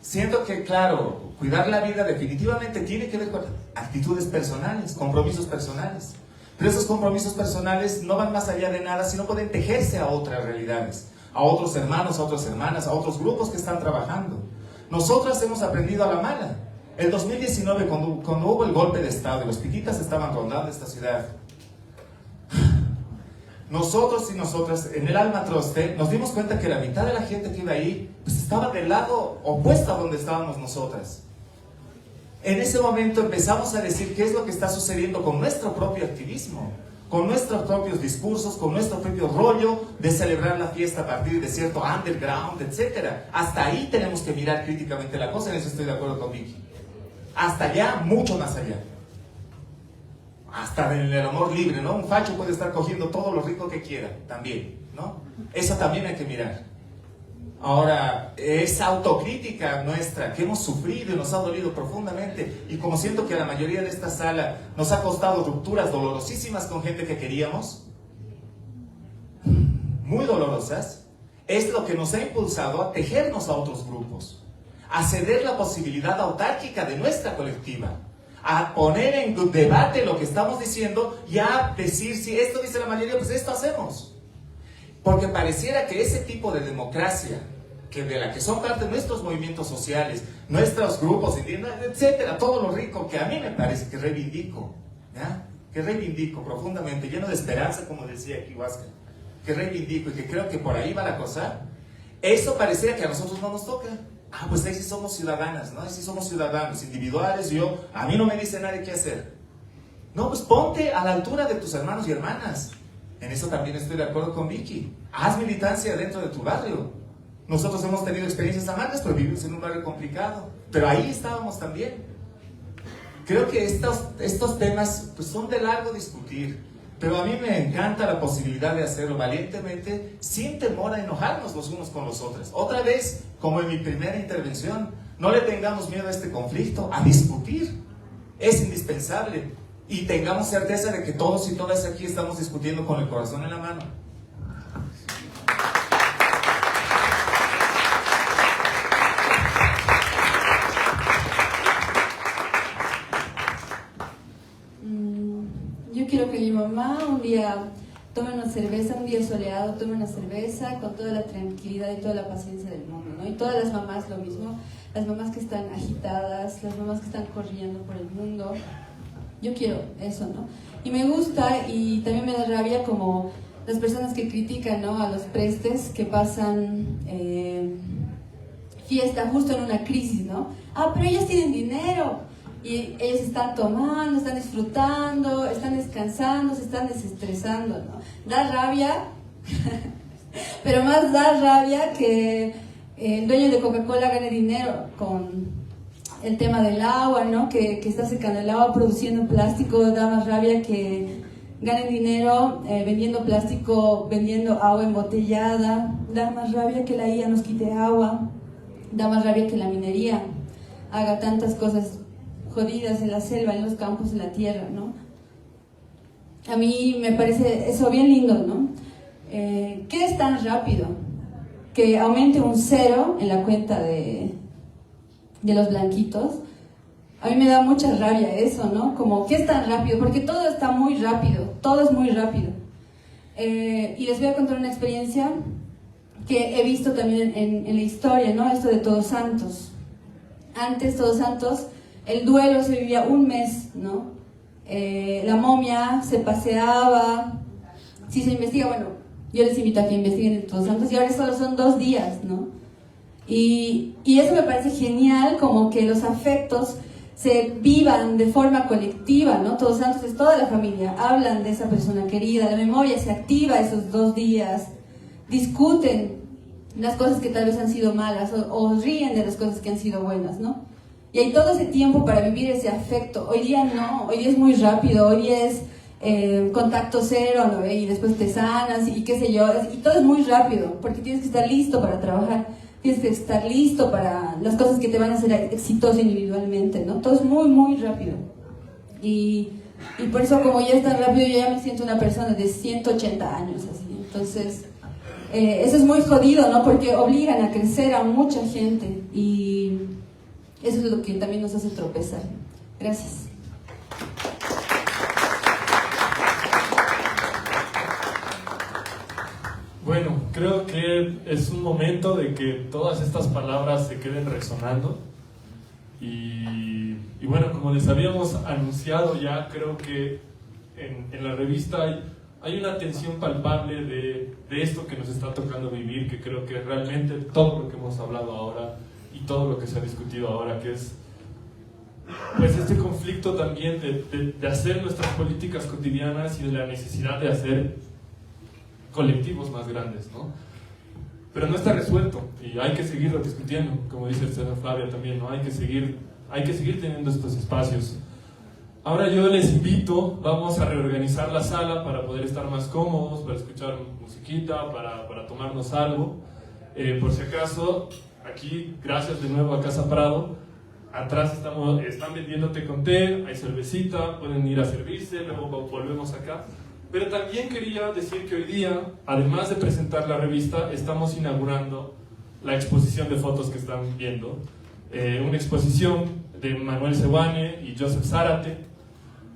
siento que, claro, cuidar la vida definitivamente tiene que ver con actitudes personales, compromisos personales. Pero esos compromisos personales no van más allá de nada, sino pueden tejerse a otras realidades, a otros hermanos, a otras hermanas, a otros grupos que están trabajando. Nosotras hemos aprendido a la mala. El 2019, cuando hubo el golpe de Estado y los piquitas estaban rondando esta ciudad, nosotros y nosotras en el Alma Troste nos dimos cuenta que la mitad de la gente que iba ahí pues estaba del lado opuesto a donde estábamos nosotras. En ese momento empezamos a decir qué es lo que está sucediendo con nuestro propio activismo, con nuestros propios discursos, con nuestro propio rollo de celebrar la fiesta a partir de cierto underground, etc. Hasta ahí tenemos que mirar críticamente la cosa, en eso estoy de acuerdo con Vicky. Hasta allá, mucho más allá. Hasta en el amor libre, ¿no? Un facho puede estar cogiendo todo lo rico que quiera, también, ¿no? Eso también hay que mirar. Ahora, esa autocrítica nuestra que hemos sufrido y nos ha dolido profundamente, y como siento que a la mayoría de esta sala nos ha costado rupturas dolorosísimas con gente que queríamos, muy dolorosas, es lo que nos ha impulsado a tejernos a otros grupos, a ceder la posibilidad autárquica de nuestra colectiva, a poner en debate lo que estamos diciendo y a decir, si esto dice la mayoría, pues esto hacemos. Porque pareciera que ese tipo de democracia, que de la que son parte nuestros movimientos sociales, nuestros grupos indígenas, etcétera, todo lo rico que a mí me parece que reivindico, ¿ya? Que reivindico profundamente, lleno de esperanza, como decía aquí Huáscar, que reivindico y que creo que por ahí va la cosa, eso pareciera que a nosotros no nos toca. Ah, pues ahí sí somos ciudadanas, ¿no? Ahí sí somos ciudadanos individuales, a mí no me dice nadie qué hacer. No, pues ponte a la altura de tus hermanos y hermanas. En eso también estoy de acuerdo con Vicky. Haz militancia dentro de tu barrio. Nosotros hemos tenido experiencias amargas, pero vivimos en un barrio complicado. Pero ahí estábamos también. Creo que estos temas pues, son de largo discutir. Pero a mí me encanta la posibilidad de hacerlo valientemente, sin temor a enojarnos los unos con los otros. Otra vez, como en mi primera intervención, no le tengamos miedo a este conflicto, a discutir. Es indispensable. Y tengamos certeza de que todos y todas aquí estamos discutiendo con el corazón en la mano. Yo quiero que mi mamá un día tome una cerveza, un día soleado, tome una cerveza con toda la tranquilidad y toda la paciencia del mundo, ¿no? Y todas las mamás lo mismo, las mamás que están agitadas, las mamás que están corriendo por el mundo. Yo quiero eso, ¿no? Y me gusta y también me da rabia como las personas que critican, ¿no? A los prestes que pasan fiesta justo en una crisis, ¿no? Ah, pero ellos tienen dinero y ellos están tomando, están disfrutando, están descansando, se están desestresando, ¿no? Da rabia, pero más da rabia que el dueño de Coca-Cola gane dinero con el tema del agua, ¿no? Que está secando el agua produciendo plástico. Da más rabia que ganen dinero vendiendo plástico, vendiendo agua embotellada. Da más rabia que la IA nos quite agua. Da más rabia que la minería haga tantas cosas jodidas en la selva, en los campos, en la tierra, ¿no? A mí me parece eso bien lindo, ¿no? ¿Qué es tan rápido? Que aumente un 0 en la cuenta de los blanquitos. A mí me da mucha rabia eso, ¿no? Como, ¿qué es tan rápido? Porque todo está muy rápido, todo es muy rápido. Y les voy a contar una experiencia que he visto también en la historia, ¿no? Esto de Todos Santos. Antes, Todos Santos, el duelo se vivía un mes, ¿no? La momia se paseaba si se investiga, bueno, yo les invito a que investiguen en Todos Santos, y ahora solo son 2 días, ¿no? Y eso me parece genial, como que los afectos se vivan de forma colectiva, ¿no? Todos Santos es toda la familia, hablan de esa persona querida, la memoria se activa esos 2 días, discuten las cosas que tal vez han sido malas o ríen de las cosas que han sido buenas, ¿no? Y hay todo ese tiempo para vivir ese afecto. Hoy día no, hoy día es muy rápido, hoy día es contacto cero, ¿no? Y después te sanas y qué sé yo, y todo es muy rápido, porque tienes que estar listo para trabajar, tienes que estar listo para las cosas que te van a hacer exitoso individualmente, ¿no? Todo es muy, muy rápido. Y por eso, como ya es tan rápido, yo ya me siento una persona de 180 años, así. Entonces, eso es muy jodido, ¿no? Porque obligan a crecer a mucha gente y eso es lo que también nos hace tropezar. Gracias. Bueno, creo que es un momento de que todas estas palabras se queden resonando y bueno, como les habíamos anunciado ya, creo que en la revista hay una tensión palpable de esto que nos está tocando vivir, que creo que realmente todo lo que hemos hablado ahora y todo lo que se ha discutido ahora, que es pues este conflicto también de hacer nuestras políticas cotidianas y de la necesidad de hacer colectivos más grandes, ¿no? Pero no está resuelto y hay que seguirlo discutiendo, como dice el señor Flavia también, ¿no? Hay que seguir teniendo estos espacios. Ahora yo les invito, vamos a reorganizar la sala para poder estar más cómodos, para escuchar musiquita, para tomarnos algo. Por si acaso, aquí, gracias de nuevo a Casa Prado, atrás están vendiendo té con té, hay cervecita, pueden ir a servirse, luego volvemos acá. Pero también quería decir que hoy día, además de presentar la revista, estamos inaugurando la exposición de fotos que están viendo. Una exposición de Manuel Seoane y Joseph Zárate,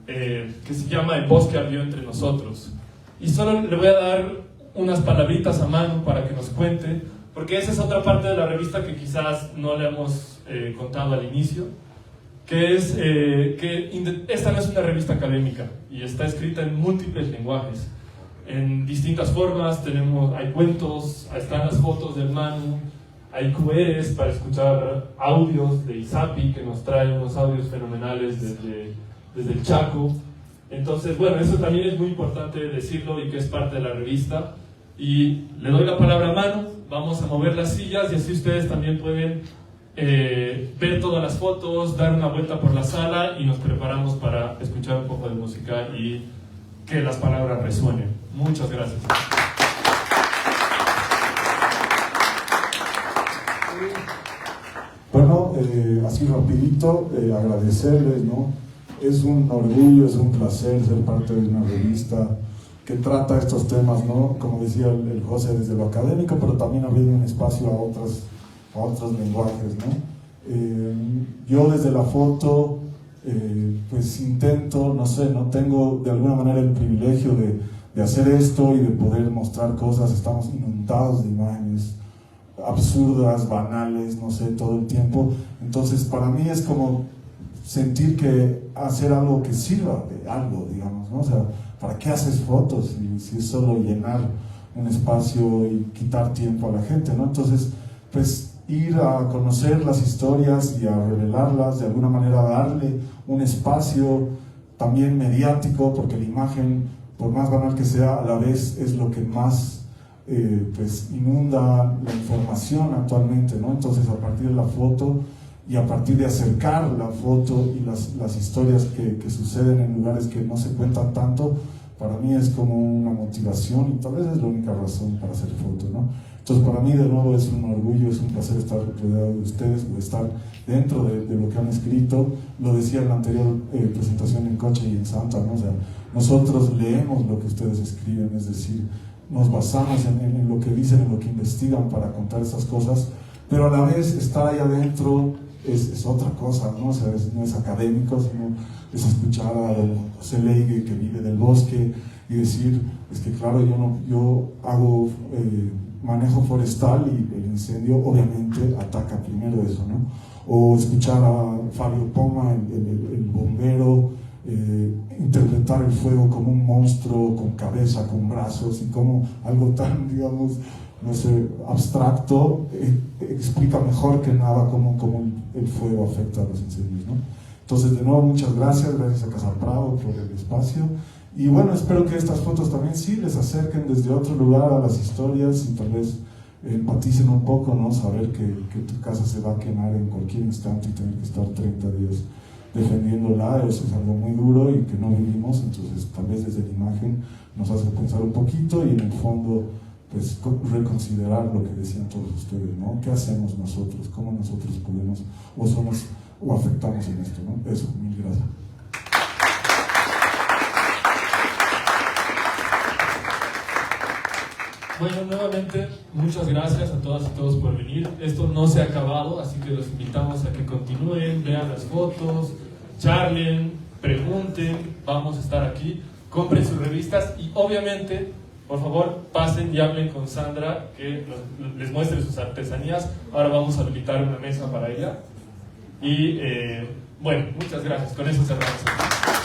que se llama El bosque ardió entre nosotros. Y solo le voy a dar unas palabritas a Manu para que nos cuente, porque esa es otra parte de la revista que quizás no le hemos contado al inicio, que es que esta no es una revista académica y está escrita en múltiples lenguajes, en distintas formas. Hay cuentos, están las fotos del Manu, hay QRs para escuchar audios de Isapi, que nos trae unos audios fenomenales desde el Chaco. Entonces, bueno, eso también es muy importante decirlo y que es parte de la revista. Y le doy la palabra a Manu, vamos a mover las sillas y así ustedes también pueden ver todas las fotos, dar una vuelta por la sala y nos preparamos para escuchar un poco de música y que las palabras resuenen. Muchas gracias. Bueno, así rapidito, agradecerles, ¿no? Es un orgullo, es un placer ser parte de una revista que trata estos temas, ¿no? Como decía el José, desde lo académico, pero también abriendo un espacio a otros lenguajes, ¿no? Yo desde la foto, pues intento, no sé, no tengo de alguna manera el privilegio de hacer esto y de poder mostrar cosas. Estamos inundados de imágenes absurdas, banales, no sé, todo el tiempo. Entonces para mí es como sentir que hacer algo que sirva de algo, digamos, ¿no? O sea, ¿para qué haces fotos si es solo llenar un espacio y quitar tiempo a la gente, ¿no? Entonces, pues ir a conocer las historias y a revelarlas, de alguna manera darle un espacio también mediático, porque la imagen, por más banal que sea, a la vez es lo que más pues inunda la información actualmente, ¿no? Entonces, a partir de la foto y a partir de acercar la foto y las historias que suceden en lugares que no se cuentan tanto, para mí es como una motivación y tal vez es la única razón para hacer foto, ¿no? Entonces para mí de nuevo es un orgullo, es un placer estar rodeado de ustedes, o estar dentro de lo que han escrito. Lo decía en la anterior presentación en Coche y en Santa, ¿no? O sea, nosotros leemos lo que ustedes escriben, es decir, nos basamos en lo que dicen, en lo que investigan para contar esas cosas, pero a la vez estar ahí adentro es otra cosa, ¿no? O sea, no es académico, sino es escuchar a José Leigue, que vive del bosque, y decir, es que claro, yo hago manejo forestal y el incendio obviamente ataca primero eso, ¿no? O escuchar a Fabio Poma, el bombero, interpretar el fuego como un monstruo con cabeza, con brazos, y como algo tan, digamos, no sé, abstracto, explica mejor que nada cómo el fuego afecta a los incendios, ¿no? Entonces, de nuevo, muchas gracias a Casa Prado por el espacio, y bueno, espero que estas fotos también sí les acerquen desde otro lugar a las historias y tal vez empaticen un poco, ¿no? Saber que tu casa se va a quemar en cualquier instante y tener que estar 30 días defendiéndola, eso es algo muy duro y que no vivimos, entonces tal vez desde la imagen nos hace pensar un poquito y en el fondo pues reconsiderar lo que decían todos ustedes, ¿no? ¿Qué hacemos nosotros? ¿Cómo nosotros podemos o afectamos en esto, ¿no? Eso, mil gracias. Bueno, nuevamente, muchas gracias a todas y todos por venir. Esto no se ha acabado, así que los invitamos a que continúen, vean las fotos, charlen, pregunten, vamos a estar aquí, compren sus revistas y obviamente, por favor, pasen y hablen con Sandra, que les muestre sus artesanías. Ahora vamos a habilitar una mesa para ella. Y bueno, muchas gracias. Con eso cerramos.